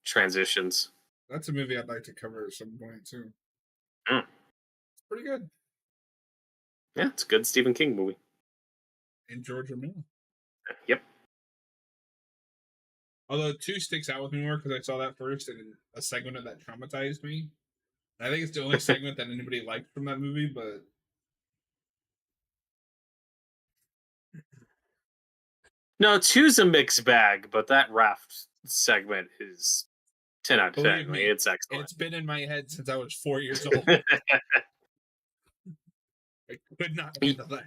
transitions. That's a movie I'd like to cover at some point too. Mm. It's pretty good. Yeah, it's a good Stephen King movie. And George Romero. Yep. Although 2 sticks out with me more because I saw that first in a segment of that traumatized me. I think it's the only segment that anybody liked from that movie, but No, 2's a mixed bag, but that raft segment is 10 out of 10. me, It's excellent. It's been in my head since I was 4 years old. I could not handle that.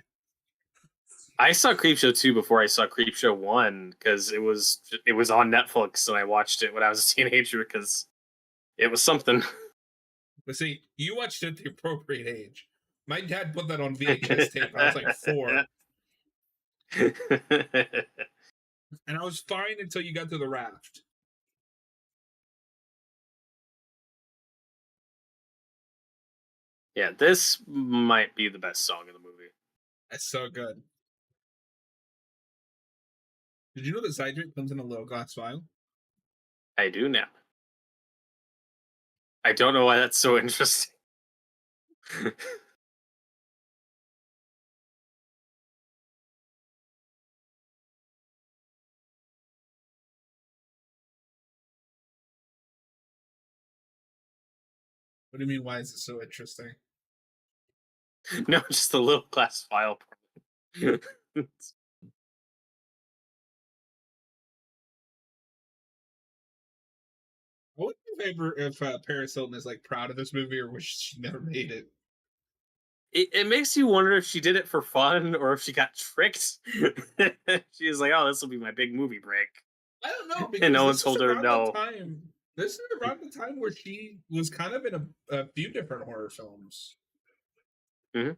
I saw Creepshow 2 before I saw Creepshow 1 because it was on Netflix and I watched it when I was a teenager because it was something. But see, you watched it at the appropriate age. My dad put that on VHS tape. I was like 4. And I was fine until you got to the raft. Yeah, this might be the best song in the movie. That's so good. Did you know that Zydrate comes in a little glass vial? I do now. I don't know why that's so interesting. What do you mean, why is it so interesting? No, just a little glass vial. I wonder if Paris Hilton is like proud of this movie or wish she never made it. It makes you wonder if she did it for fun or if she got tricked. She was like, "Oh, this will be my big movie break." I don't know because And no one this is told her around no. the time. This is around the time where she was kind of in a few different horror films. Mhm.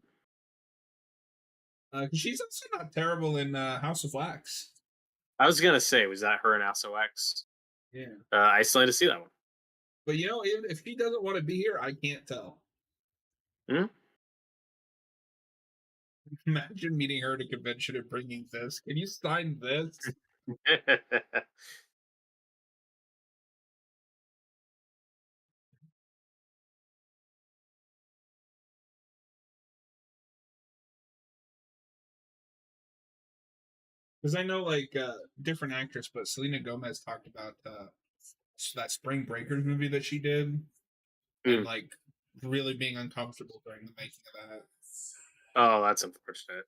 She's also not terrible in House of Wax. I was gonna say, was that her in House of Wax? Yeah, I still need to see that one. but you know, if he doesn't want to be here, I can't tell. Mhm. Imagine meeting her at a convention and bringing this. Can you sign this? Because I know like different actress, but Selena Gomez talked about that Spring Breakers movie that she did, and Mm. like really being uncomfortable during the making of that. Oh, that's unfortunate.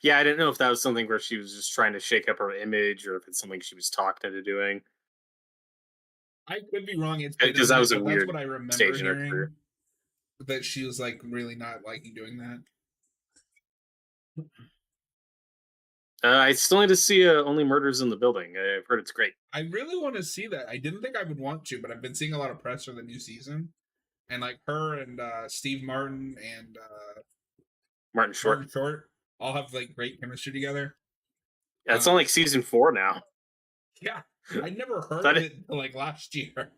Yeah, I didn't know if that was something where she was just trying to shake up her image, or if it's something she was talked into doing. I could be wrong. It's been a Because that minute, was a but that's weird what I remember stage in her career. hearing. That she was like really not liking doing that. I still need to see Only Murders in the Building. I've heard it's great. I really want to see that. I didn't think I would want to, but I've been seeing a lot of press for the new season, and like her and Steve Martin and Martin Short. Martin Short. all have like great chemistry together. Yeah, it's on Uh, like season 4 now. yeah, I never heard of That it until, like last year.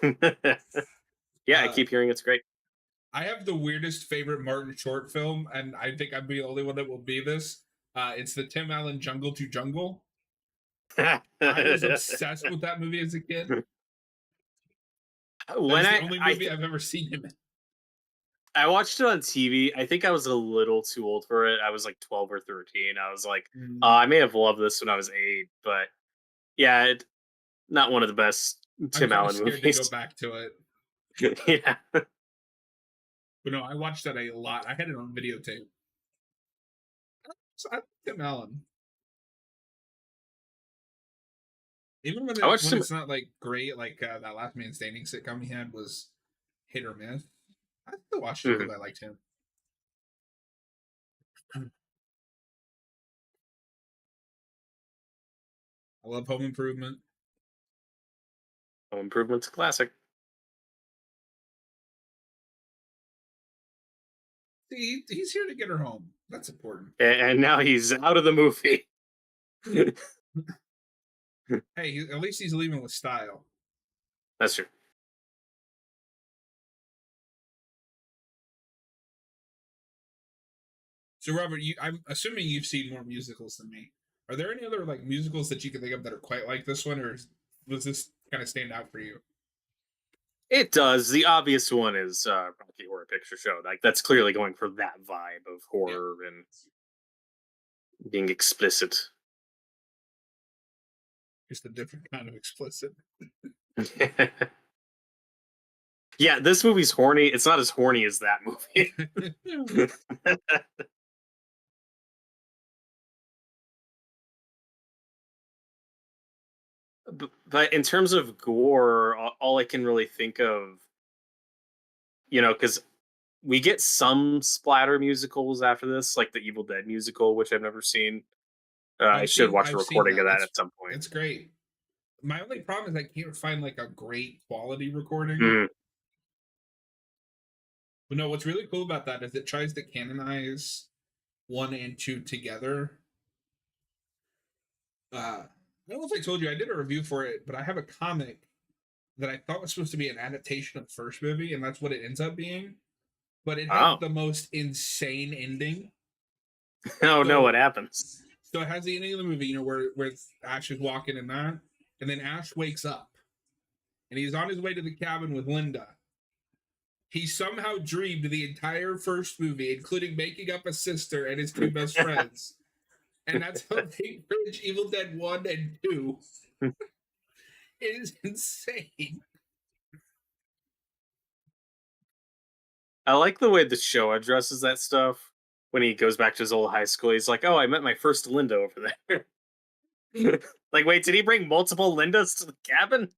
yeah, I Uh, keep hearing it's great. I have the weirdest favorite Martin short film, and I think I'm the only one that will be this. It's the Tim Allen Jungle to Jungle. I was obsessed with that movie as a kid. That When is the only I movie I've ever seen him in. I watched it on TV. I think I was a little too old for it. I was like 12 or 13. I was like, Mm, I may have loved this when I was 8, but yeah, not one of the best I'm Tim kind of Allen scared to go movies. back to it. Yeah. But no, I watched that a lot. I had it on videotape. So I like Tim Allen. Even I watched when him. it's not like great, like that Last Man Standing sitcom he had was hit or miss. I still watched it Mhm. because I liked him. I love Home Improvement. Home Improvement's a classic. See, he's here to get her home. That's important. And now he's out of the movie. Hey, at least he's leaving with style. That's true. So, Robert, I'm assuming you've seen more musicals than me. Are there any other like musicals that you can think of that are quite like this one, or was this kind of stand out for you? It does. The obvious one is Rocky Horror Picture Show. Like that's clearly going for that vibe of Yeah, horror and being explicit. just a different kind of explicit. Yeah, this movie's horny. It's not as horny as that movie. But in terms of gore, all I can really think of, because we get some splatter musicals after this, like the Evil Dead musical, which I've never seen. I should watch a I've seen recording of that. that at some point. It's great. My only problem is I can't find like a great quality recording. Mm. But no, what's really cool about that is it tries to canonize one and two together. I don't know if I told you I did a review for it, but I have a comic that I thought was supposed to be an adaptation of the first movie, and that's what it ends up being. But it has Oh, the most insane ending. oh no, what So, happens? so it has the ending of the movie, where Ash is walking in that, and then Ash wakes up, and he's on his way to the cabin with Linda. He somehow dreamed the entire first movie, including making up a sister and his two best friends. And that's how they bridge Evil Dead 1 and 2. It is insane. I like the way the show addresses that stuff. When he goes back to his old high school, he's like, "Oh, I met my first Linda over there." Like, wait, did he bring multiple Lindas to the cabin?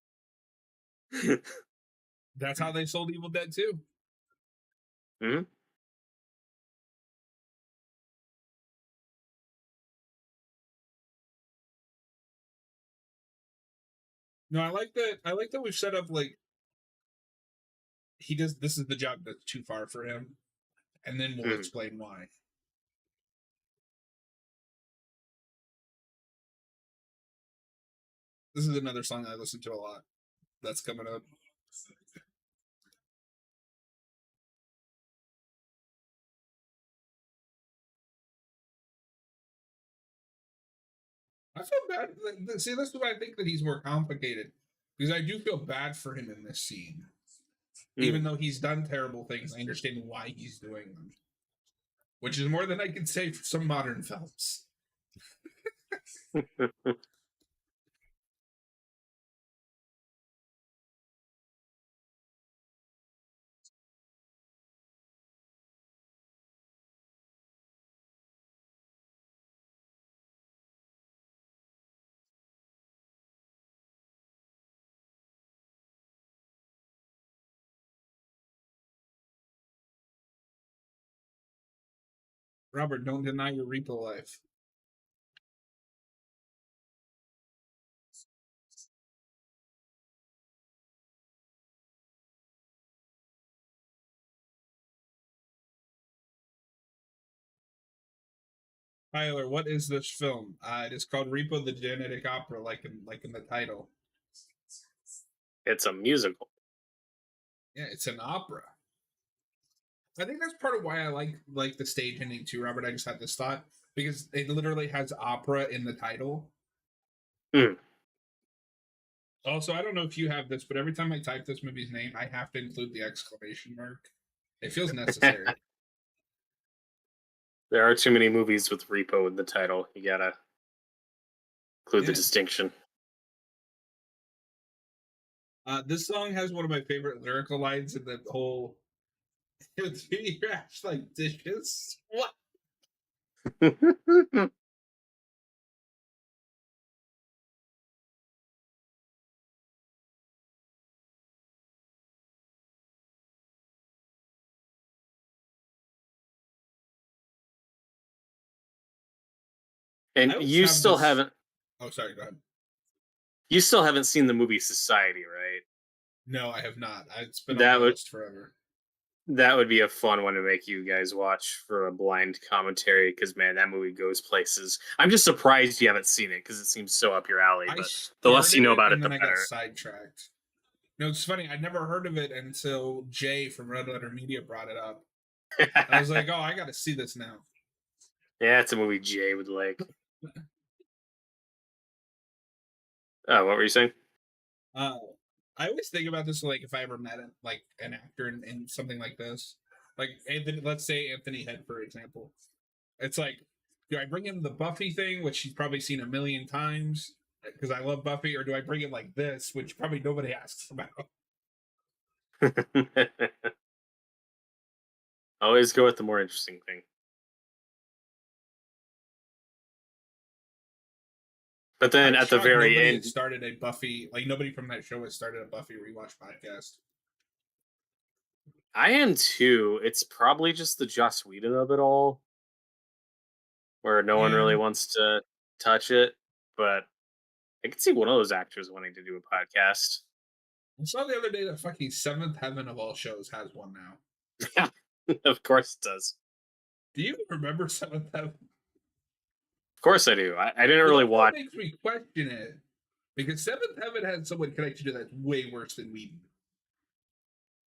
That's how they sold Evil Dead 2. Hmm. No, I like that we've set up like he does this is the job that's too far for him, and then we'll Hmm. explain why. This is another song I listen to a lot. That's coming up. I feel bad. See, that's why I think that he's more complicated because I do feel bad for him in this scene, Hmm. even though he's done terrible things. I understand why he's doing them, which is more than I can say for some modern films. Robert, don't deny your repo life. Tyler, what is this film? It is called Repo the Genetic Opera, like in the title. It's a musical. Yeah, it's an opera. I think that's part of why I like the stage ending too, Robert. I just had this thought because it literally has opera in the title. Mm. Also, I don't know if you have this, but every time I type this movie's name, I have to include the exclamation mark. It feels necessary. There are too many movies with Repo in the title. You gotta include the Yeah. distinction. This song has one of my favorite lyrical lines in the whole. Do your ass like dishes? What? I And always you have still this. haven't Oh, sorry. Go ahead. you still haven't seen the movie Society, right? No, I have not. It's been on That my would list forever. that would be a fun one to make you guys watch for a blind commentary because man, that movie goes places. I'm just surprised you haven't seen it because it seems so up your alley. I But the less you started know it about and it, the then I got better. sidetracked. No, it's funny. I never heard of it until Jay from Red Letter Media brought it up. I was like, oh, I got to see this now. Yeah, it's a movie Jay would like. Oh, what were you saying? Uh, I always think about this like if I ever met like an actor in something like this, like Anthony. Let's say Anthony Head, for example. It's like, do I bring him the Buffy thing, which he's probably seen a million times because I love Buffy, or do I bring him like this, which probably nobody asks about? Always go with the more interesting thing. But then I'm at the shocked very nobody had end, started a Buffy, like nobody from that show has started a Buffy rewatch podcast. I am too. It's probably just the Joss Whedon of it all, where no one Yeah, really wants to touch it. But I could see one of those actors wanting to do a podcast. I saw the other day that fucking Seventh Heaven of all shows has one now. Of course it does. Do you remember Seventh Heaven? Of course I do. I didn't Well, really that's what watch. makes me question it. Because Seventh Heaven had someone connected to that's way worse than Whedon.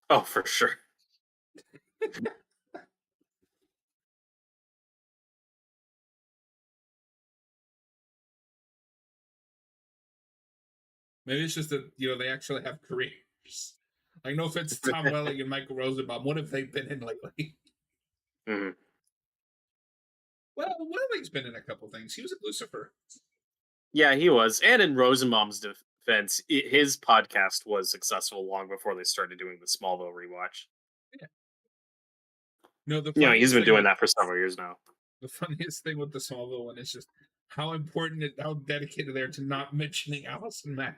Oh, for sure. Maybe it's just that they actually have careers. Like no offense to Tom Welling and Michael Rosenbaum. What have they been in lately? Mhm. Well, Welling's been in a couple things. He was at Lucifer. Yeah, he was. And in Rosenbaum's defense, his podcast was successful long before they started doing the Smallville rewatch. Yeah. No, the He's funniest been thing doing with that for several years now. the Smallville one is just how important and how dedicated they are to not mentioning Allison Mack.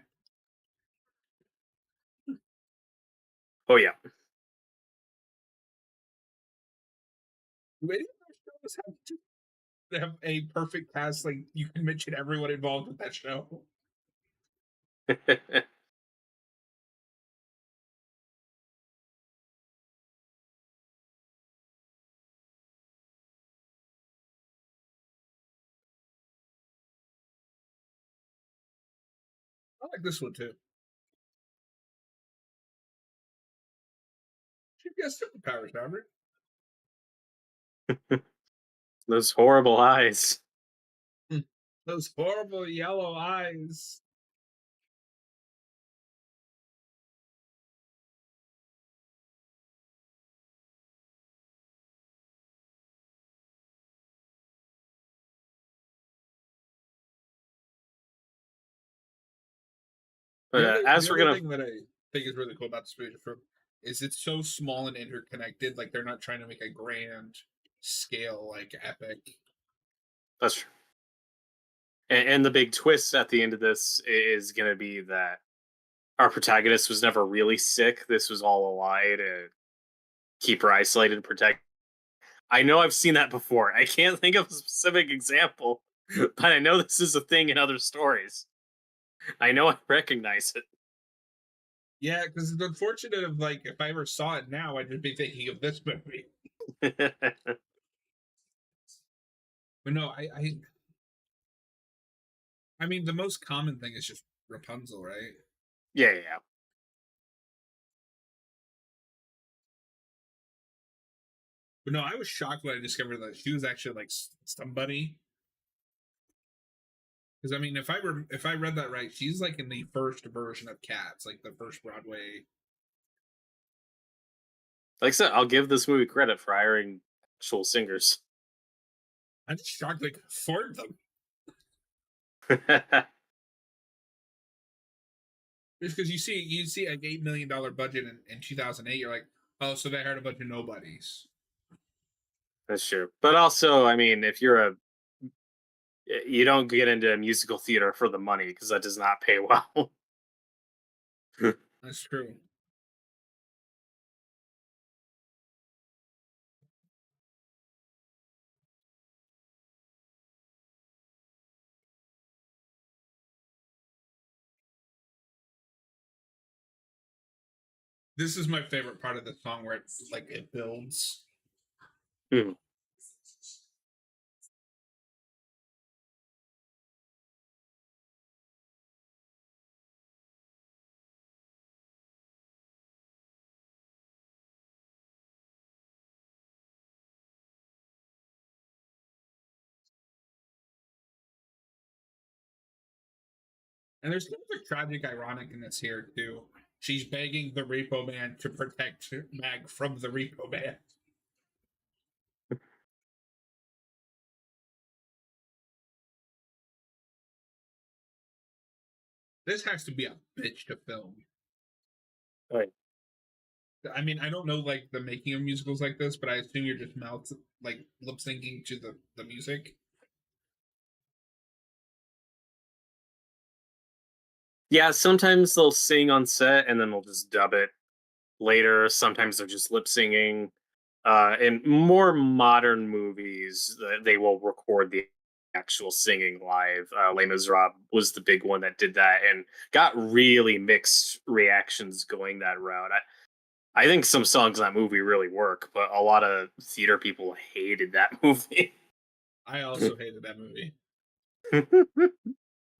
Oh yeah. Do any of those shows have a perfect cast? Like you can mention everyone involved with that show. I like this one too. She has superpowers, Robert. Those horrible eyes. Those horrible yellow eyes. But The as we're other gonna, thing that I think is really cool about the Spirit of Film is it's so small and interconnected. Like they're not trying to make a grand scale like epic. that's true. And the big twist at the end of this is gonna be that our protagonist was never really sick. This was all a lie to keep her isolated and protect. I know I've seen that before. I can't think of a specific example, but I know this is a thing in other stories. I know I recognize Yeah, because it's unfortunate of like if I ever saw it now, I'd just be thinking of this movie. it. But no, I mean, the most common thing is just Rapunzel, right? Yeah, yeah. But no, I was shocked when I discovered that she was actually like somebody. Because I mean, if I read that right, she's like in the first version of Cats, like the first Broadway. Like I said, I'll give this movie credit for hiring actual singers. I'm just shocked they could afford them. Just because you see an $8 million budget in 2008, you're like, oh, so they hired a bunch of nobodies. That's true. But also, I mean, if you're a you don't get into musical theater for the money because that does not pay well. That's true. This is my favorite part of the song where it's like it builds. Hmm. And there's kind of a tragic ironicness here too. She's begging the Repo Man to protect Mag from the Repo Man. This has to be a bitch to film. Right. I mean, I don't know like the making of musicals like this, but I assume you're just like lip syncing to the music. Yeah, sometimes they'll sing on set and then they'll just dub it later. Sometimes they're just lip singing. In more modern movies, they will record the actual singing live. Les Miserables was the big one that did that and got really mixed reactions going that route. I think some songs in that movie really work, but a lot of theater people hated that movie. I also hated that movie.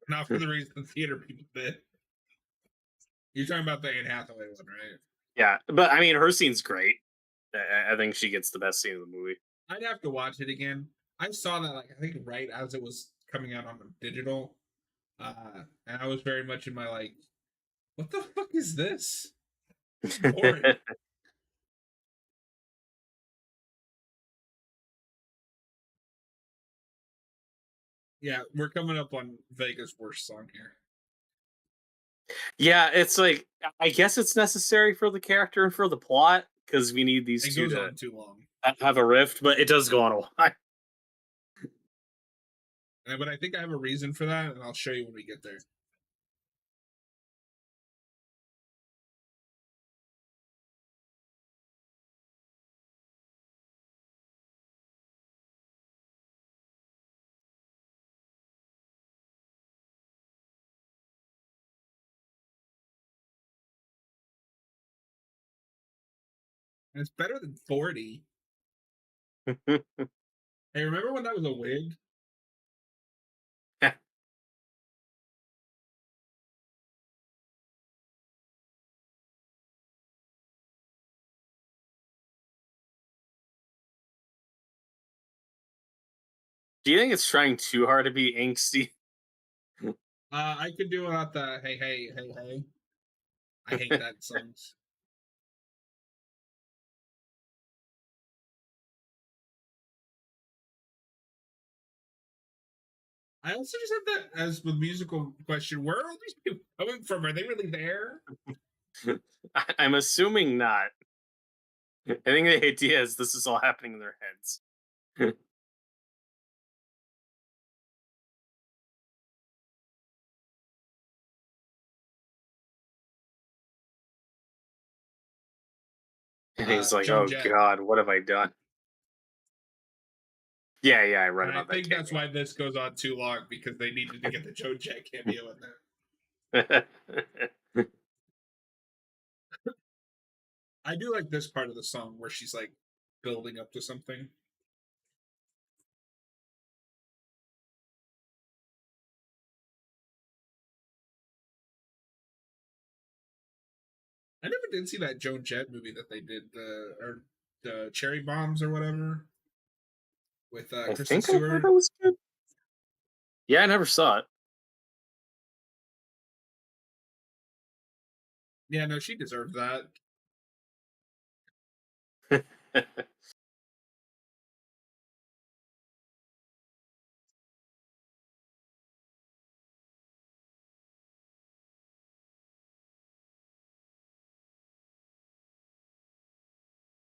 Not for the reason the theater people did. You're talking about the Anne Hathaway one, right? Yeah, but I mean, her scene's great. I think she gets the best scene of the movie. I'd have to watch it again. I saw that like I think right as it was coming out on the digital, and I was very much in my like, what the fuck is this? This is boring. Yeah, we're coming up on Vega's worst song here. Yeah, it's like I guess it's necessary for the character and for the plot because we need these It two goes to on too long, have a rift, but it does go on a while. but I think I have a reason for that, and I'll show you when we get there. And it's better than 40. Hey, remember when that was a wig? Do you think it's trying too hard to be angsty? I could do without the hey hey hey hey. I hate that songs. I also just have that as the musical question: where are all these people coming from? Are they really there? I'm assuming not. I think the idea is this is all happening in their heads. And he's like, Joan "Oh Jett, God, what have I done?" Yeah, yeah, I read and I about that think that's cameo. why this goes on too long because they needed to get the Joan Jett cameo in there. I do like this part of the song where she's like building up to something. I never did see that Joan Jett movie that they did, the Cherry Bombs or whatever, with I Kristen think I heard it Stewart. was good. Yeah, I never saw Yeah, no, she deserved that. it.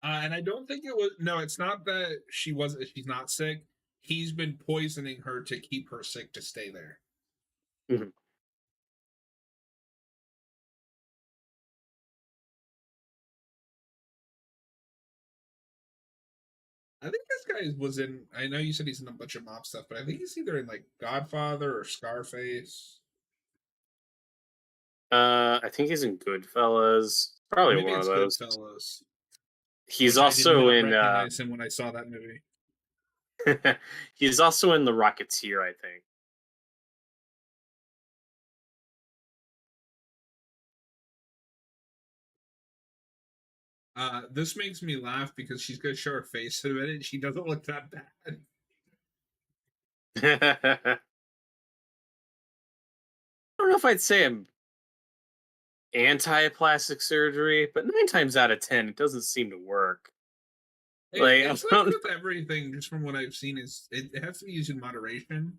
And I don't think it was. No, it's not that she wasn't. She's not sick. He's been poisoning her to keep her sick to stay there. Mhm. I think this guy was in. I know you said he's in a bunch of mob stuff, but I think he's either in like Godfather or Scarface. I think he's in Goodfellas. Or Probably maybe one of it's those. Goodfellas, He's which I did also not in recognize him when I saw that movie. he's also in The Rocketeer, I think. This makes me laugh because she's gonna show her face in a minute. She doesn't look that bad. I don't know if I'd say I'm anti plastic surgery, but 9 times out of 10, it doesn't seem to work. Like, I It's like don't. with everything, just from what I've seen, is it has to be used in moderation.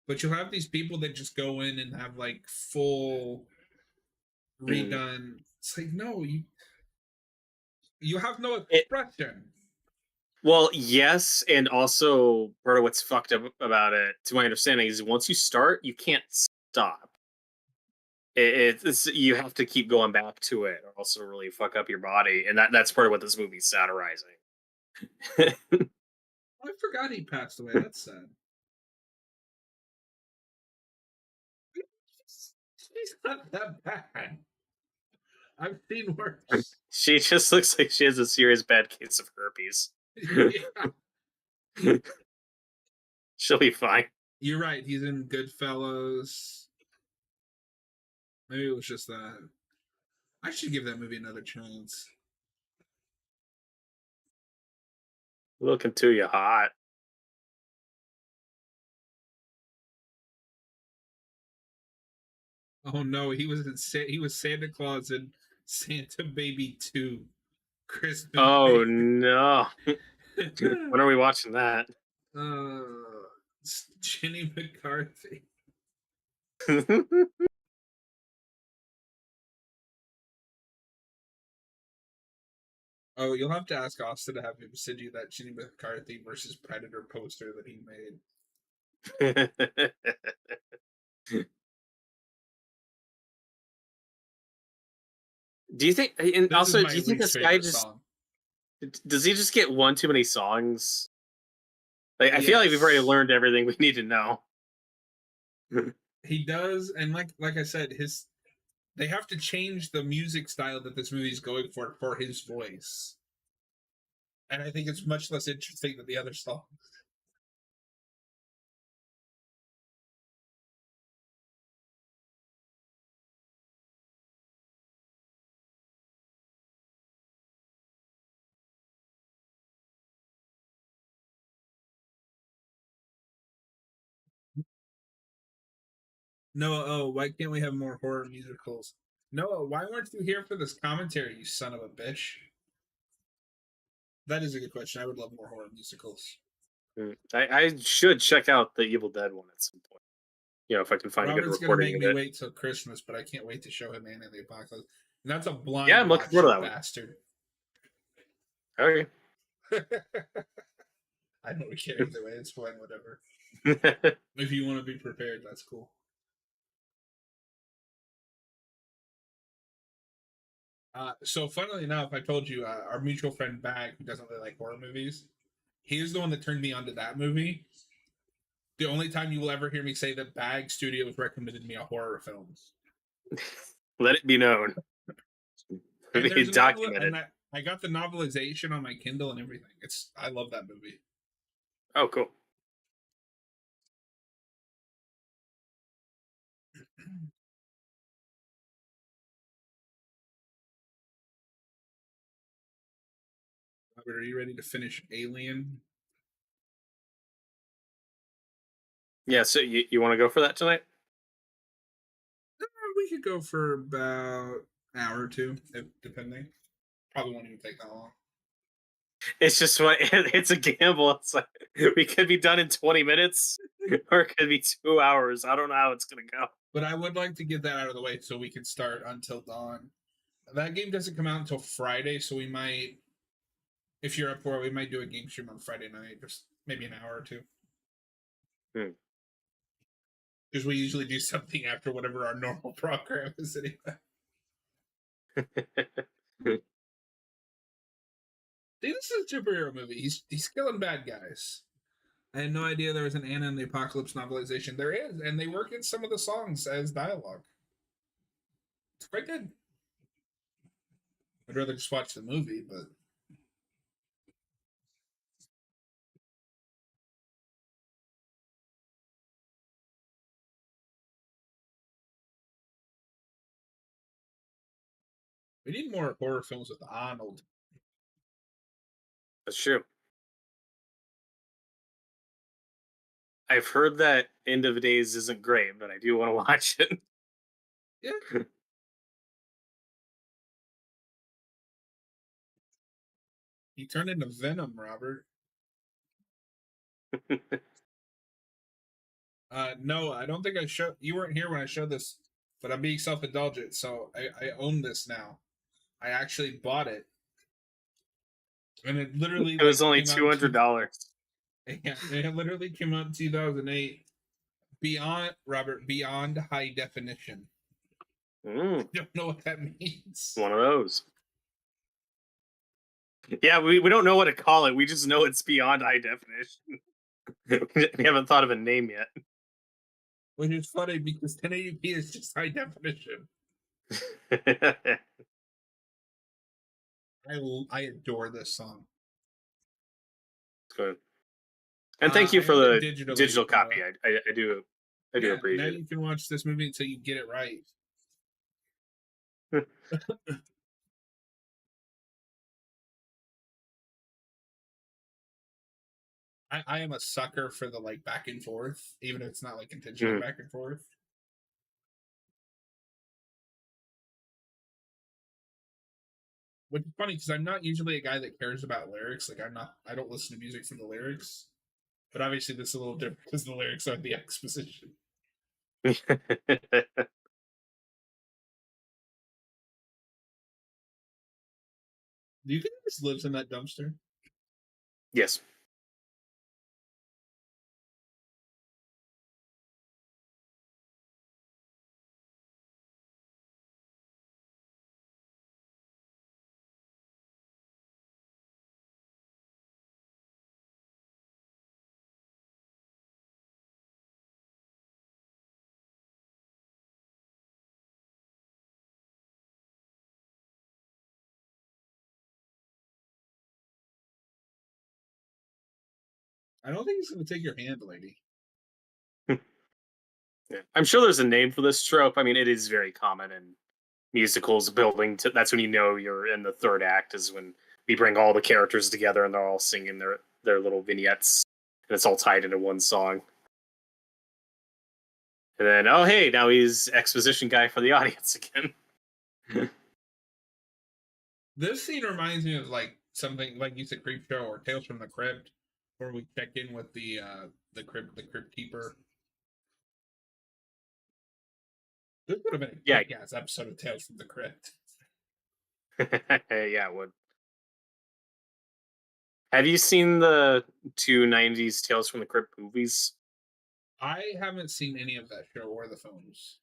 But you'll have these people that just go in and have like full Mm. redone. It's like no, you have no It, expression. well, yes, and also part of what's fucked up about it, to my understanding, is once you start, you can't stop. It's you have to keep going back to it, or else it'll really fuck up your body, and that's part of what this movie's satirizing. I forgot he passed away. That's sad. She's not that bad. I've seen worse. She just looks like she has a serious bad case of herpes. Yeah, She'll be fine. you're right. He's in Goodfellas. Maybe it was just that. I should give that movie another chance. Looking to you hot. Oh no, he was Santa Claus in Santa Baby 2. Christmas Oh Vacation. no. When are we watching that? Jenny McCarthy. Oh, you'll have to ask Austin to have him send you that Jenny McCarthy versus Predator poster that he made. Do you think, and This is also, do my you think least this guy favorite just, song. does he just get one too many songs? Like, I feel like we've already Yes, learned everything we need to know. he does, and like I said, his they have to change the music style that this movie is going for his voice, and I think it's much less interesting than the other songs. Noah, oh, why can't we have more horror musicals? Noah, why weren't you here for this commentary, you son of a bitch? That is a good question. I would love more horror musicals. I should check out the Evil Dead one at some point. You know, if I can find a good Robert's gonna recording make of me it. wait till Christmas, but I can't wait to show him Anna the Apocalypse. And that's a Yeah, blind I'm looking watch, forward to you that one. bastard. Okay. I don't care either way. It's fine, whatever. If you want to be prepared, that's cool. So, funnily enough, I told you our mutual friend Bag, who doesn't really like horror movies, he is the one that turned me onto that movie. The only time you will ever hear me say that Bag Studios recommended me a horror film. Let it be known. And Be there's a novel, documented. and I got the novelization on my Kindle and everything. I love that movie. Oh, cool. Robert, are you ready to finish Alien? Yeah, so you want to go for that tonight? We could go for about an hour or two, if, depending. Probably won't even take that long. It's just what it's a gamble. It's like we could be done in 20 minutes or it could be 2 hours. I don't know how it's gonna go. But I would like to get that out of the way so we can start Until Dawn. That game doesn't come out until Friday, so we might, if you're up for it, we might do a game stream on Friday night, just maybe an hour or two. Hmm. Because we usually do something after whatever our normal program is anyway. See, this is a superhero movie. He's killing bad guys. I had no idea there was an Anna and the Apocalypse novelization. There is, and they work in some of the songs as dialogue. It's quite good. I'd rather just watch the movie, but we need more horror films with Arnold. That's true. I've heard that End of Days isn't great, but I do want to watch it. Yeah. He turned into Venom, Robert. No, I don't think I showed. You weren't here when I showed this, but I'm being self-indulgent, so I own this now. I actually bought it, and it literally It was like only came out. $200. Yeah, it literally came out in 2008. Beyond Robert, beyond high definition. I don't know what that means. One of those. Yeah, we don't know what to call it. We just know it's beyond high definition. We haven't thought of a name yet. Which is funny because 1080p is just high definition. I adore this song. Good. And thank you for the digital by the copy. way. I do Now appreciate you can watch this movie until you get it right. it. I am a sucker for the like back and forth, even if it's not like intentional back and forth. Which is funny because I'm not usually a guy that cares about lyrics. Like I don't listen to music for the lyrics. But obviously this is a little different because the lyrics are the exposition. Do you think he just lives in that dumpster? Yes. I don't think he's gonna take your hand, lady. Yeah. I'm sure there's a name for this trope. I mean, it is very common in musicals building to that's when you know you're in the third act is when we bring all the characters together and they're all singing their little vignettes and it's all tied into one song. And then oh hey, now he's exposition guy for the audience again. This scene reminds me of like something like you said, Creep Show or Tales from the Crypt, where we check in with the crypt keeper. This would have been a kick-ass episode of Tales from the Crypt. Yeah, it would. Have you seen the two '90s Tales from the Crypt movies? I haven't seen any of that show or the films.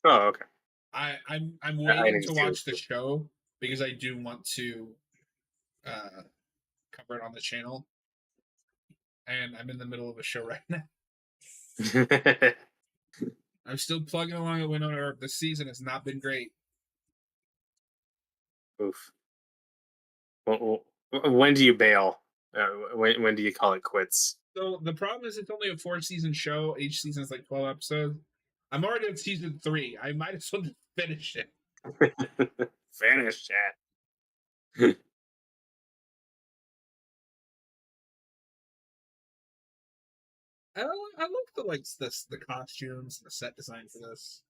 Oh, okay. I'm waiting to watch the show because I do want to cover it on the channel, and I'm in the middle of a show right now. I'm still plugging along at Winona Earp. This season has not been great. Oof. Well, when do you bail? When do you call it quits? So the problem is it's only a 4-season show. Each season is like 12 episodes. I'm already on season 3. I might as well just finish it. Finish that. I love the like the costumes and the set design for this.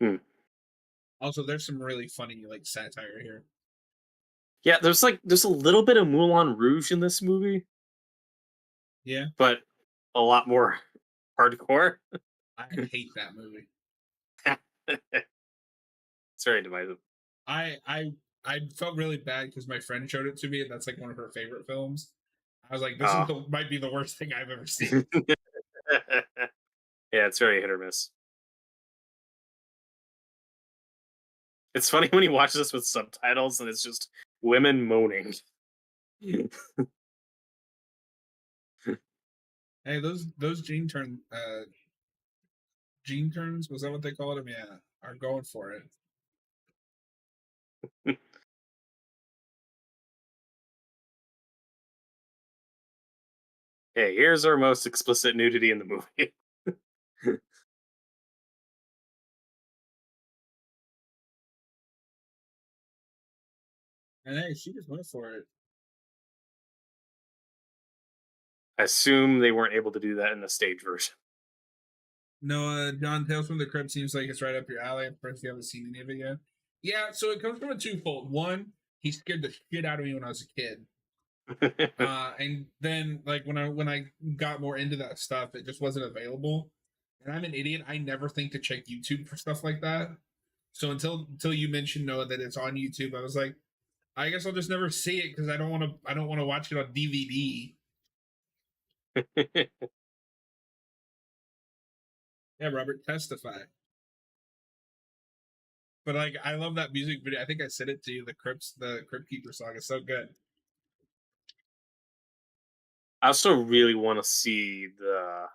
Hmm. Also, there's some really funny like satire here. Yeah, there's a little bit of Moulin Rouge in this movie, Yeah, but a lot more hardcore. I hate that movie. It's very divisive. I I I felt really bad because my friend showed it to me, and that's like one of her favorite films. I was like, this is Oh. the might be the worst thing I've ever seen. Yeah, it's very hit or miss. It's funny when you watch this with subtitles and it's just women moaning. Hey, those gene turns, was that what they called them? Yeah, are going for it. Hey, here's our most explicit nudity in the movie. And hey, she just went for it. I assume they weren't able to do that in the stage version. No, John, Tales from the Crypt seems like it's right up your alley. Of course, you haven't seen any of it yet. Yeah, so it comes from a twofold. One, he scared the shit out of me when I was a kid. And then like when I got more into that stuff, it just wasn't available. And I'm an idiot. I never think to check YouTube for stuff like that. So until you mentioned Noah that it's on YouTube, I was like, I guess I'll just never see it because I don't want to watch it on DVD. Yeah, Robert, testify. But like, I love that music video. I think I said it to you. The Crypt Keeper song is so good. I also really want to see the.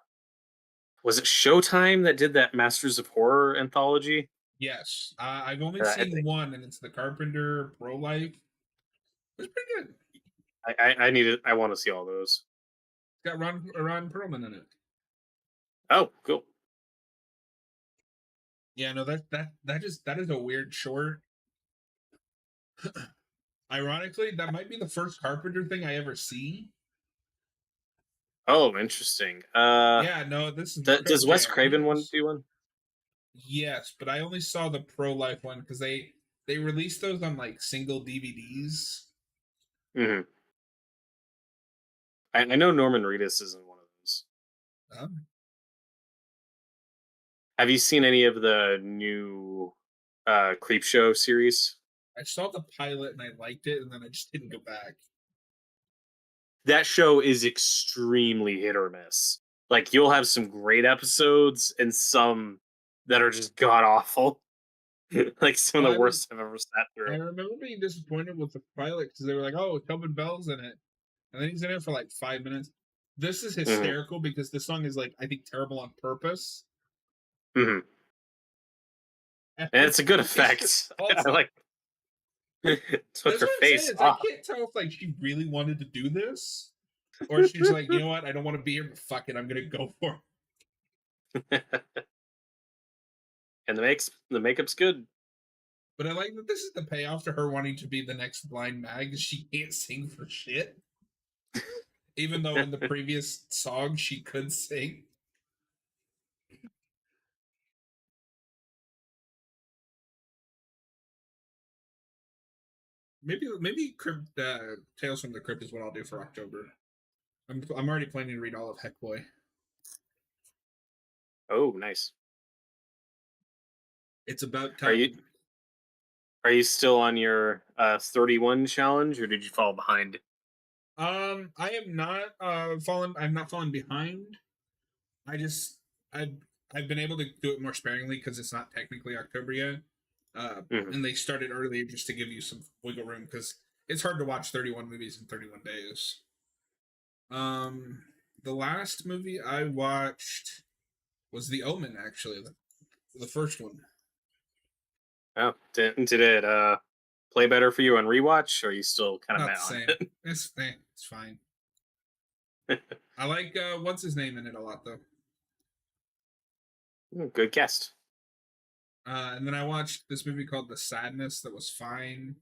Was it Showtime that did that Masters of Horror anthology? Yes, I've only I seen think one, and it's the Carpenter Pro Life. It's pretty good. I need it. I want to see all those. It's got Ron Perlman in it. Oh, cool. Yeah, no, that is a weird short. Ironically, that might be the first Carpenter thing I ever see. Oh, interesting. Yeah, no, this is Crypt Does Wes Jam. Craven one do one? Yes, but I only saw the Pro Life one because they released those on like single DVDs. Hmm. I know Norman Reedus is in one of those. Um, Have you seen any of the new Creep Show series? I saw the pilot and I liked it, and then I just didn't go back. That show is extremely hit or miss. Like you'll have some great episodes and some that are just god awful. Like some Well, of the worst I've ever sat I through. remember being disappointed with the pilot because they were like, "Oh, Tobin Bell's in it," and then he's in it for like 5 minutes. This is Hmm. hysterical because this song is like I think terrible on purpose. Hmm. And And it's a good it's just effect. I awful. like took That's her what I'm saying face is I off. can't tell if like she really wanted to do this or she's like, you know what, I don't want to be here, but fuck it, I'm gonna go for it. And the makeup's good. But I like that this is the payoff to her wanting to be the next blind mag. She can't sing for shit, even though in the previous song she could sing. Maybe Crypt, Tales from the Crypt is what I'll do for October. I'm already planning to read all of Heck Boy. Oh, nice. It's about Are you time. are you still on your 31 challenge or did you fall behind? I am not fallen. I'm not falling behind. I just I've been able to do it more sparingly because it's not technically October yet. Mhm. And they started earlier just to give you some wiggle room because it's hard to watch 31 movies in 31 days. Um, the last movie I watched was The Omen, actually, the first one. Oh, did it play better for you on rewatch or are you still kind of Not mad the on same. it? It's fine. I like what's his name in it a lot though. Good guess. And then I watched this movie called The Sadness that was fine.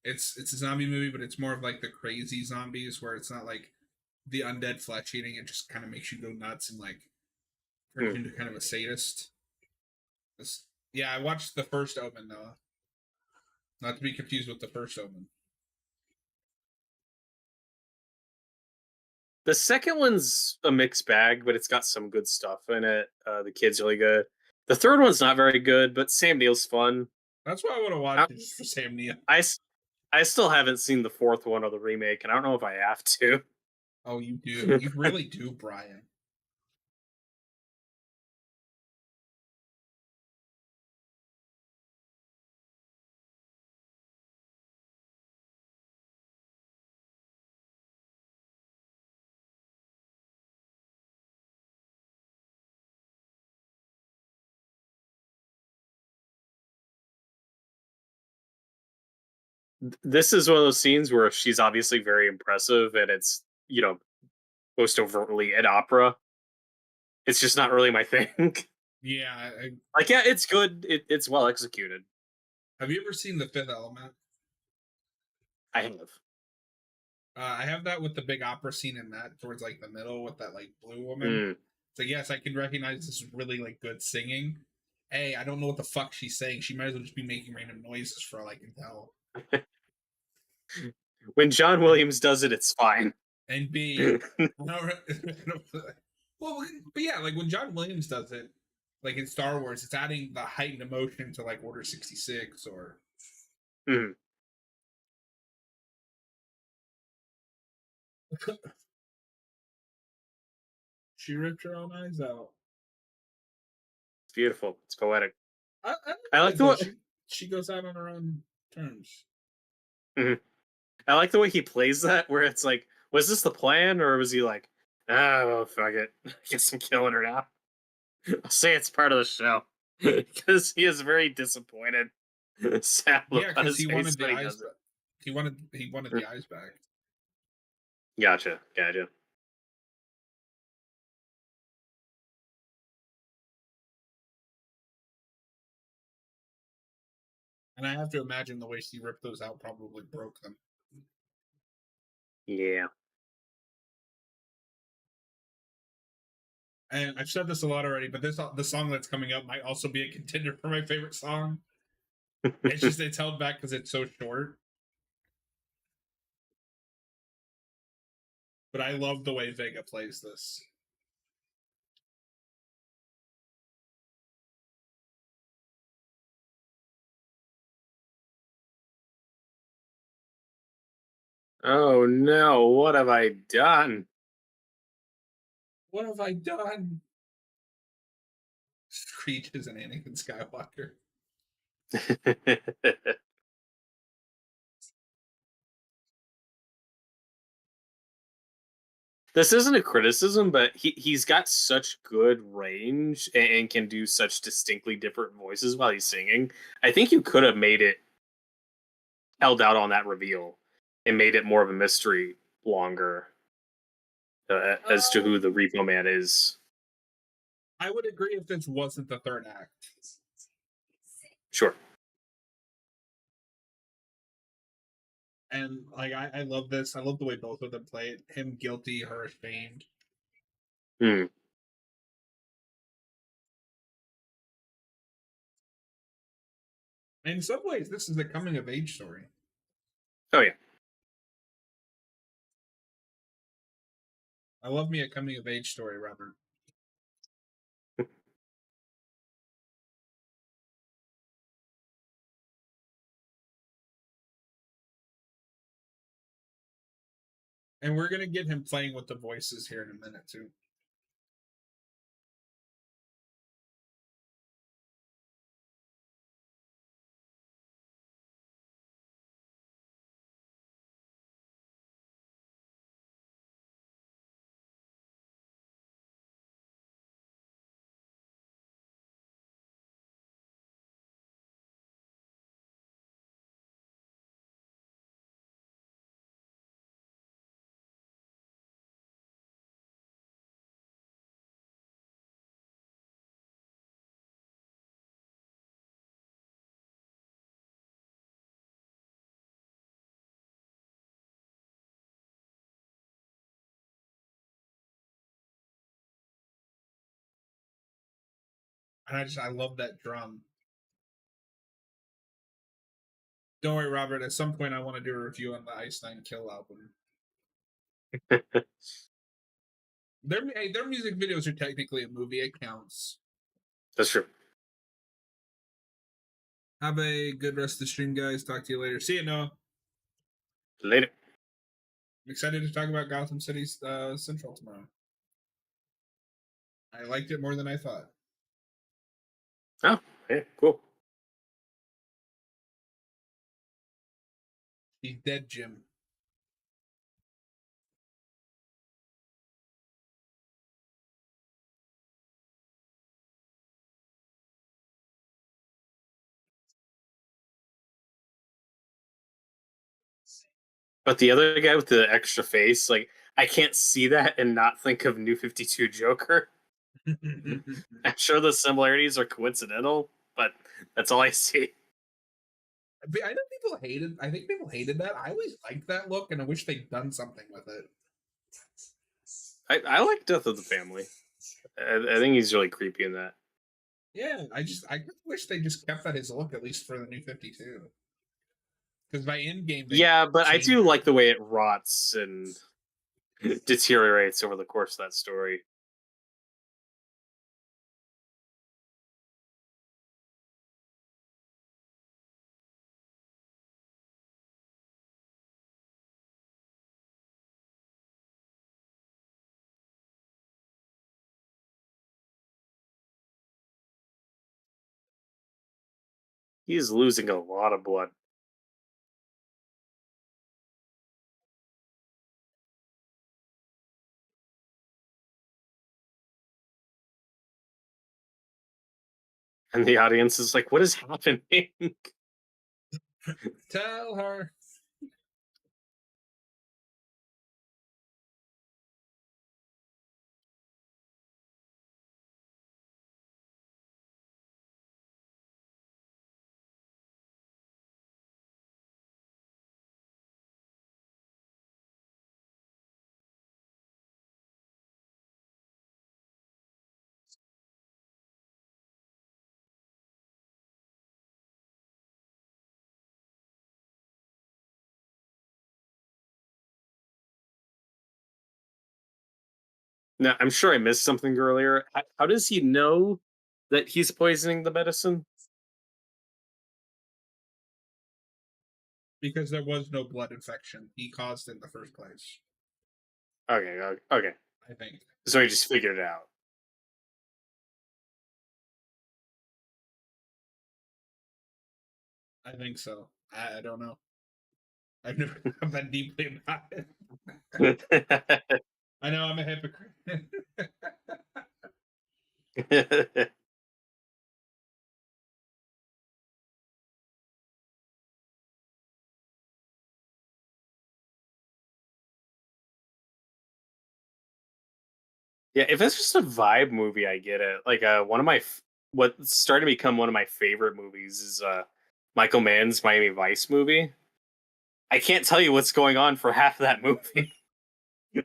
It's a zombie movie, but it's more of like the crazy zombies where it's not like the undead flesh eating, it just kind of makes you go nuts and like turns Hmm. you into kind of a sadist. Yeah, I watched the first Omen though, not to be confused with the first Omen. The second one's a mixed bag, but it's got some good stuff in it. The kid's really good. The third one's not very good, but Sam Neill's fun. That's why I want to watch I, it just for Sam Neill. I still haven't seen the fourth one or the remake, and I don't know if I have to. Oh, you do. You really do, Brian. This is one of those scenes where she's obviously very impressive, and it's most overtly an opera. It's just not really my thing. Yeah. Like, yeah, it's good. It's well executed. Have you ever seen The Fifth Element? I have. I have that with the big opera scene in that towards like the middle with that like blue woman. Mm. So yes, I can recognize this is really like good singing. A, I don't know what the fuck she's saying. She might as well just be making random noises for all I can tell. When John Williams does it, it's fine. And B, well, but yeah, like when John Williams does it, like in Star Wars, it's adding the heightened emotion to like Order 66 or. Mm. She ripped her own eyes out. It's beautiful. It's poetic. I I like like it the though. way. She goes out on her own terms. Mhm. I like the way he plays that, where it's like, was this the plan, or was he like, ah, well, fuck it, I guess I'm killing her now. I'll say it's part of the show because he is very disappointed, sad Yeah, look on because his he face wanted the when he eyes. does it. He wanted the eyes back. Gotcha, gotcha. And I have to imagine the way she ripped those out probably broke them. Yeah. And I've said this a lot already, but the song that's coming up might also be a contender for my favorite song. It's just it's held back because it's so short. But I love the way Vega plays this. Oh no, what have I done? What have I done? Screech is an Anakin Skywalker. This isn't a criticism, but he's got such good range and can do such distinctly different voices while he's singing. I think you could have made it held out on that reveal and made it more of a mystery longer as to who the Repo Man is. I would agree if this wasn't the third act. Sure. And like I love this. I love the way both of them play it. Him guilty, her ashamed. Hmm. In some ways, this is a coming of age story. Oh yeah. I love me a coming of age story, Robert. And we're gonna get him playing with the voices here in a minute too. And I love that drum. Don't worry, Robert. At some point, I want to do a review on the Ice Nine Kill album. Their music videos are technically a movie. It counts. That's true. Have a good rest of the stream, guys. Talk to you later. See you, Noah. Later. I'm excited to talk about Gotham City Central tomorrow. I liked it more than I thought. Oh, yeah, cool. He's dead, Jim. But the other guy with the extra face, like I can't see that and not think of New 52 Joker. I'm sure the similarities are coincidental, but that's all I see. I know people hated. I think people hated that. I always liked that look, and I wish they'd done something with it. I like Death of the Family. I think he's really creepy in that. Yeah, I wish they just kept that his look at least for the New 52. Because by end game, Yeah, but I do like the way it rots and deteriorates over the course of that story. He's losing a lot of blood. And the audience is like, what is happening? Tell her. Now, I'm sure I missed something earlier. How does he know that he's poisoning the medicine? Because there was no blood infection. He caused it in the first place. Okay. I think. So he just figured it out. I think so. I don't know. I've never thought that deeply about it. I know I'm a hypocrite. Yeah, if it's just a vibe movie, I get it. Like one of my what's starting to become one of my favorite movies is Michael Mann's Miami Vice movie. I can't tell you what's going on for half of that movie.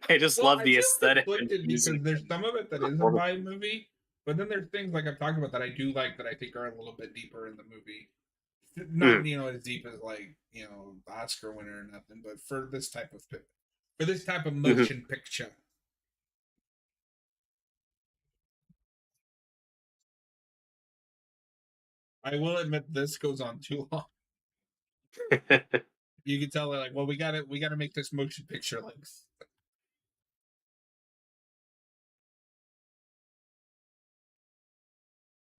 I just Well, love I the feel aesthetic and conflicted because music. there's some of it that is a vibe movie, but then there's things like I've talked about that I do like that I think are a little bit deeper in the movie. Not Mm. as deep as like Oscar winner or nothing, but for this type of motion picture. I will admit this goes on too long. You can tell they're like, well, we gotta make this motion picture length.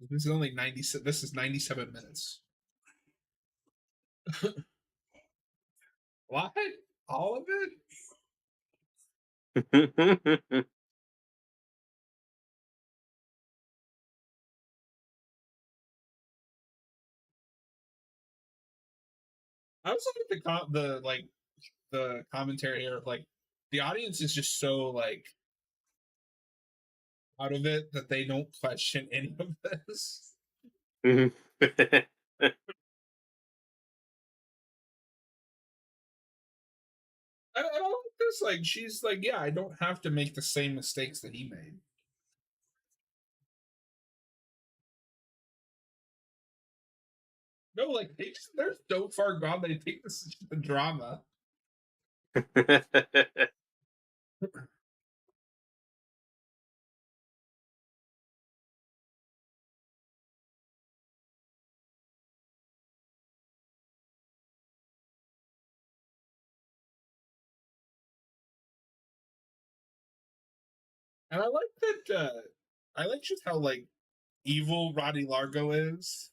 This is only 90. This is 97 minutes. What? All of it? I also think the commentary here of like the audience is just so like out of it that they don't question any of this. Mhm. I don't like this. Like she's like, yeah, I don't have to make the same mistakes that he made. No, like they're so far gone. They take this as the drama. And I like that. I like just how like evil Roddy Largo is.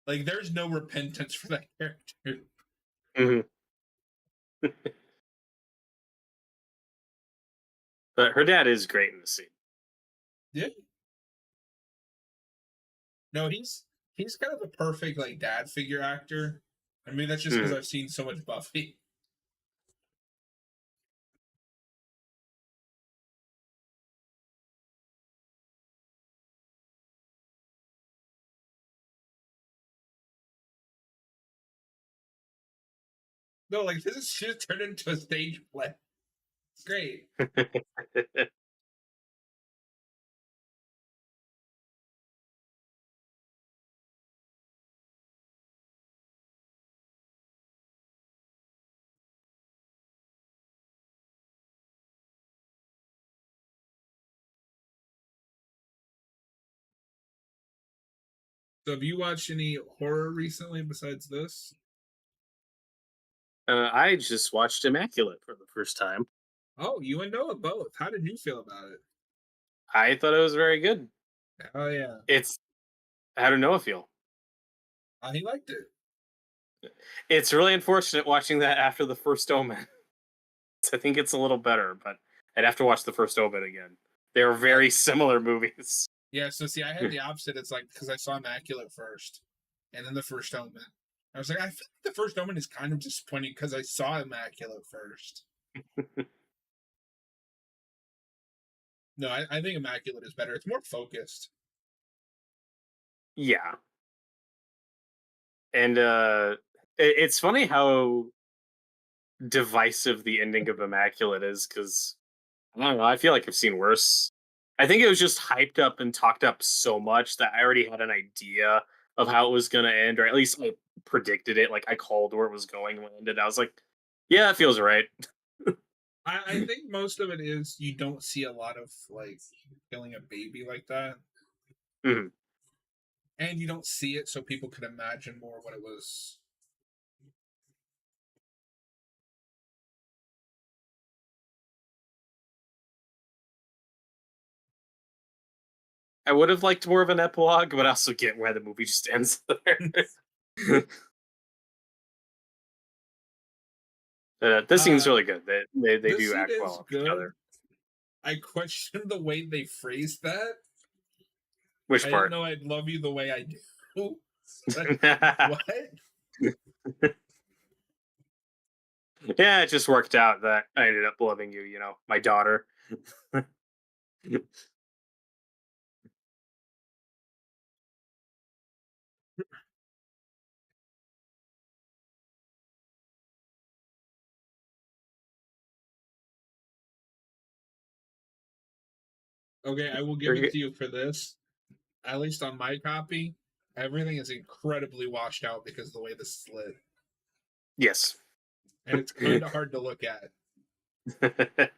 Like, there's no repentance for that character. Mhm. But her dad is great in the scene. Yeah. No, he's kind of the perfect like dad figure actor. I mean, that's just because Mhm. I've seen so much Buffy. No, like this is just turned into a stage play. It's great. So, have you watched any horror recently besides this? I just watched Immaculate for the first time. Oh, you and Noah both. How did you feel about it? I thought it was very good. Oh yeah, It's how did Noah feel? he liked it. It's really unfortunate watching that after the first Omen. I think it's a little better, but I'd have to watch the first Omen again. They're Uh, very similar movies. yeah, so see, I had the opposite. It's like because I saw Immaculate first, and then the first Omen. I was like, I feel like the first Omen is kind of disappointing because I saw Immaculate first. No, I think Immaculate is better. It's more focused. Yeah, and it's funny how divisive the ending of Immaculate is because I don't know. I feel like I've seen worse. I think it was just hyped up and talked up so much that I already had an idea of how it was going to end, or at least I predicted it. Like I called where it was going when it ended. I was like, "Yeah, that feels right." I think most of it is you don't see a lot of like killing a baby like that, Mhm. and you don't see it so people could imagine more what it was. I would have liked more of an epilogue, but I also get why the movie just ends there. This scene's uh, really good. They this do scene act well is off each good. other. I question the way they phrased that. Which I didn't part? know I'd love you the way I do. Like, what? Yeah, it just worked out that I ended up loving you. My daughter. Okay, I will give it to you for this. At least on my copy, everything is incredibly washed out because of the way this is lit, Yes. and it's kind of hard to look at.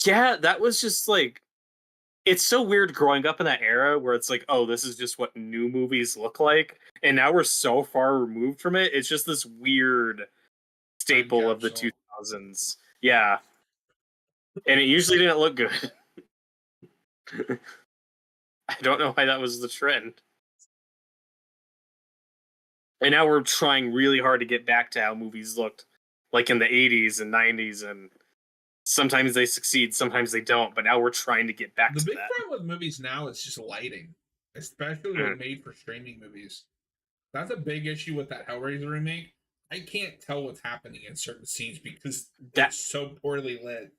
Yeah, that was just like it's so weird growing up in that era where it's like, oh, this is just what new movies look like, and now we're so far removed from it. It's just this weird Time staple of the capsule. 2000s. Yeah, and it usually didn't look good. I don't know why that was the trend. And now we're trying really hard to get back to how movies looked like in the 80s and 90s, and sometimes they succeed, sometimes they don't, but now we're trying to get back The to big that. problem with movies now is just lighting, especially with Mm. made for streaming movies. That's a big issue with that Hellraiser remake. I can't tell what's happening in certain scenes because That it's so poorly lit.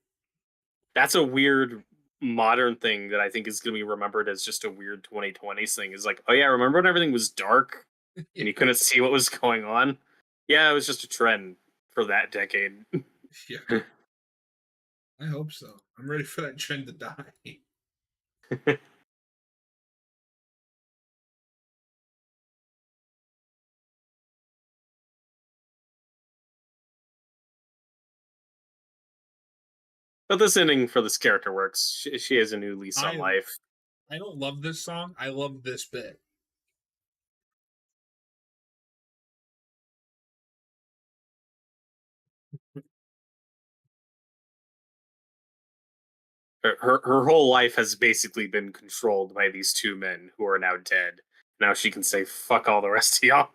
that's a weird modern thing that I think is going to be remembered as just a weird 2020s thing. Is like, oh yeah, remember when everything was dark Yeah, and you couldn't see what was going on? Yeah, it was just a trend for that decade. yeah, I hope so. I'm ready for that trend to die. But this ending for this character works. She has a new lease on I life. I don't love this song. I love this bit. Her whole life has basically been controlled by these two men who are now dead. Now she can say, "Fuck all the rest of y'all.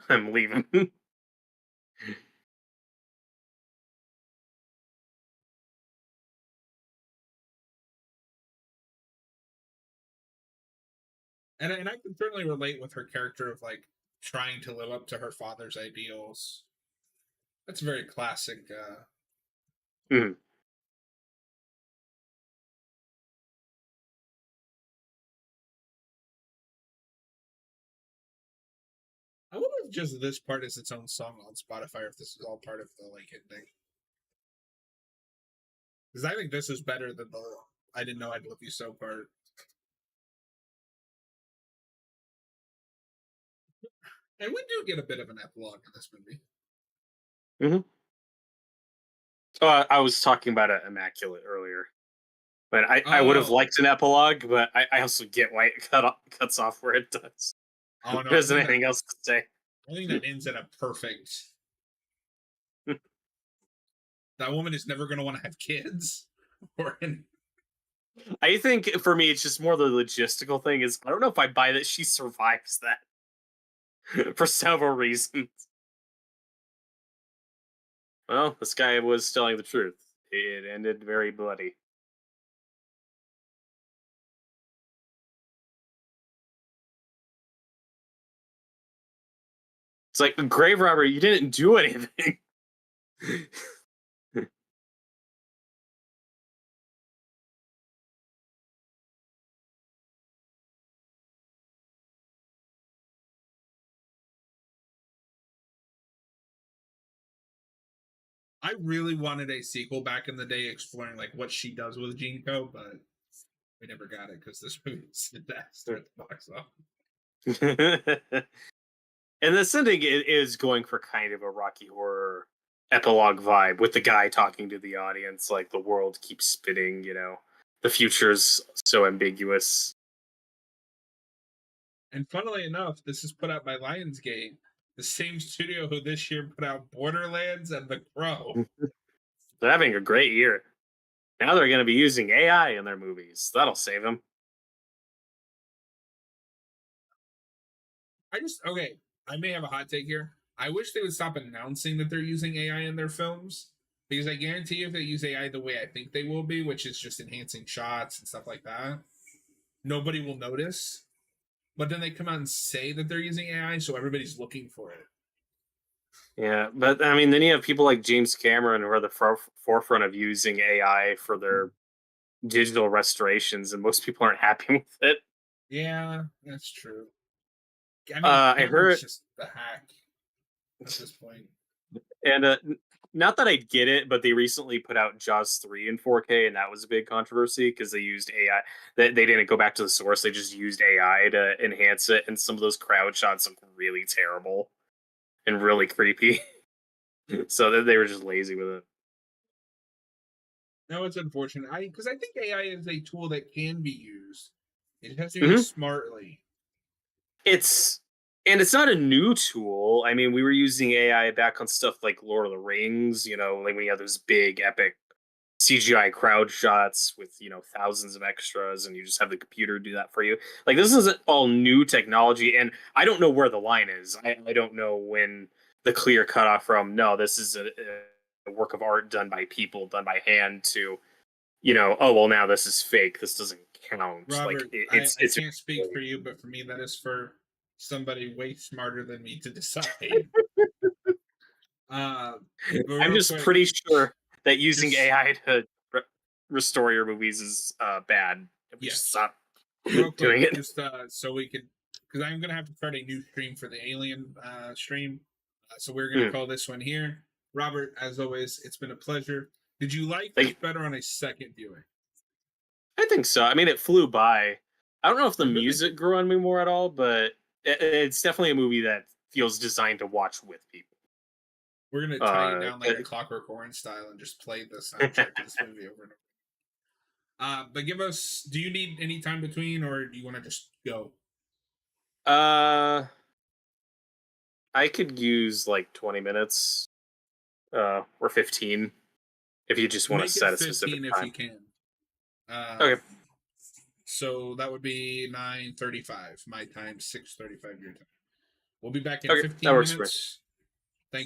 I'm leaving." And I can certainly relate with her character of like trying to live up to her father's ideals. That's very classic. Mhm. I wonder if just this part is its own song on Spotify, or if this is all part of the like ending. Because I think this is better than the "I didn't know I'd love you so" part. And we do get a bit of an epilogue in this movie. Mhm. Oh, I was talking about Immaculate earlier, but I would have Oh, liked an epilogue, but I also get why it cuts off where it does. oh no! There isn't anything else to say. I think that ends in a perfect. That woman is never going to want to have kids, or I think for me, it's just more the logistical thing. Is I don't know if I buy that she survives that for several reasons. Well, this guy was telling the truth. It ended very bloody. It's like grave robbery. You didn't do anything. I really wanted a sequel back in the day exploring like what she does with Jinko, but we never got it because this movie was a disaster at the box office. And this ending is going for kind of a Rocky Horror epilogue vibe with the guy talking to the audience, like the world keeps spinning, the future's so ambiguous. And funnily enough, this is put out by Lionsgate, the same studio who this year put out Borderlands and The Crow. They're having a great year. Now they're going to be using AI in their movies. That'll save them. Okay, I may have a hot take here. I wish they would stop announcing that they're using AI in their films, because I guarantee you if they use AI the way I think they will be, which is just enhancing shots and stuff like that, nobody will notice. But then they come out and say that they're using AI, so everybody's looking for it. Yeah, but I mean, then you have people like James Cameron who are the forefront of using AI for their digital restorations, and most people aren't happy with it. Yeah, that's true. I mean, I Cameron's heard, just the hack at this point. and not that I get it, but they recently put out Jaws 3 in 4K, and that was a big controversy because they used AI. They didn't go back to the source; they just used AI to enhance it, and some of those crowd shots look really terrible and really creepy. So they were just lazy with it. No, it's unfortunate. Because I think AI is a tool that can be used. It has to be Hmm. used smartly. It's and it's not a new tool. I mean, we were using AI back on stuff like Lord of the Rings, like when you have those big epic CGI crowd shots with, thousands of extras and you just have the computer do that for you. Like this isn't all new technology and I don't know where the line is. I don't know when the clear cutoff from no, this is a work of art done by people, done by hand to, oh well now this is fake. This doesn't count. Like Robert, I it's can't speak for you, but for me, that is for somebody way smarter than me to decide. Uh, but I'm real just quick, pretty sure that using just AI to restore your movies is bad. We should yes, stop real quick, doing it. just so we can, because I'm gonna have to start a new stream for the Alien stream. So we're gonna Mm. call this one here. Robert, as always, it's been a pleasure. Did you like this Like, better on a second viewing? I think so. I mean, it flew by. I don't know if the It really music did. grew on me more at all, but it's definitely a movie that feels designed to watch with people. We're gonna tie it down like Uh, a Clockwork Orange style and just play the soundtrack of this movie over and over. But give us. Do you need any time between, or do you want to just go? uh, I could use like 20 minutes, or 15 if you just want to Make it set a specific 15 if time. you can. Okay. So that would be 9:35 my time, 6:35 your time. We'll be back in Okay, that 15 works for me. minutes.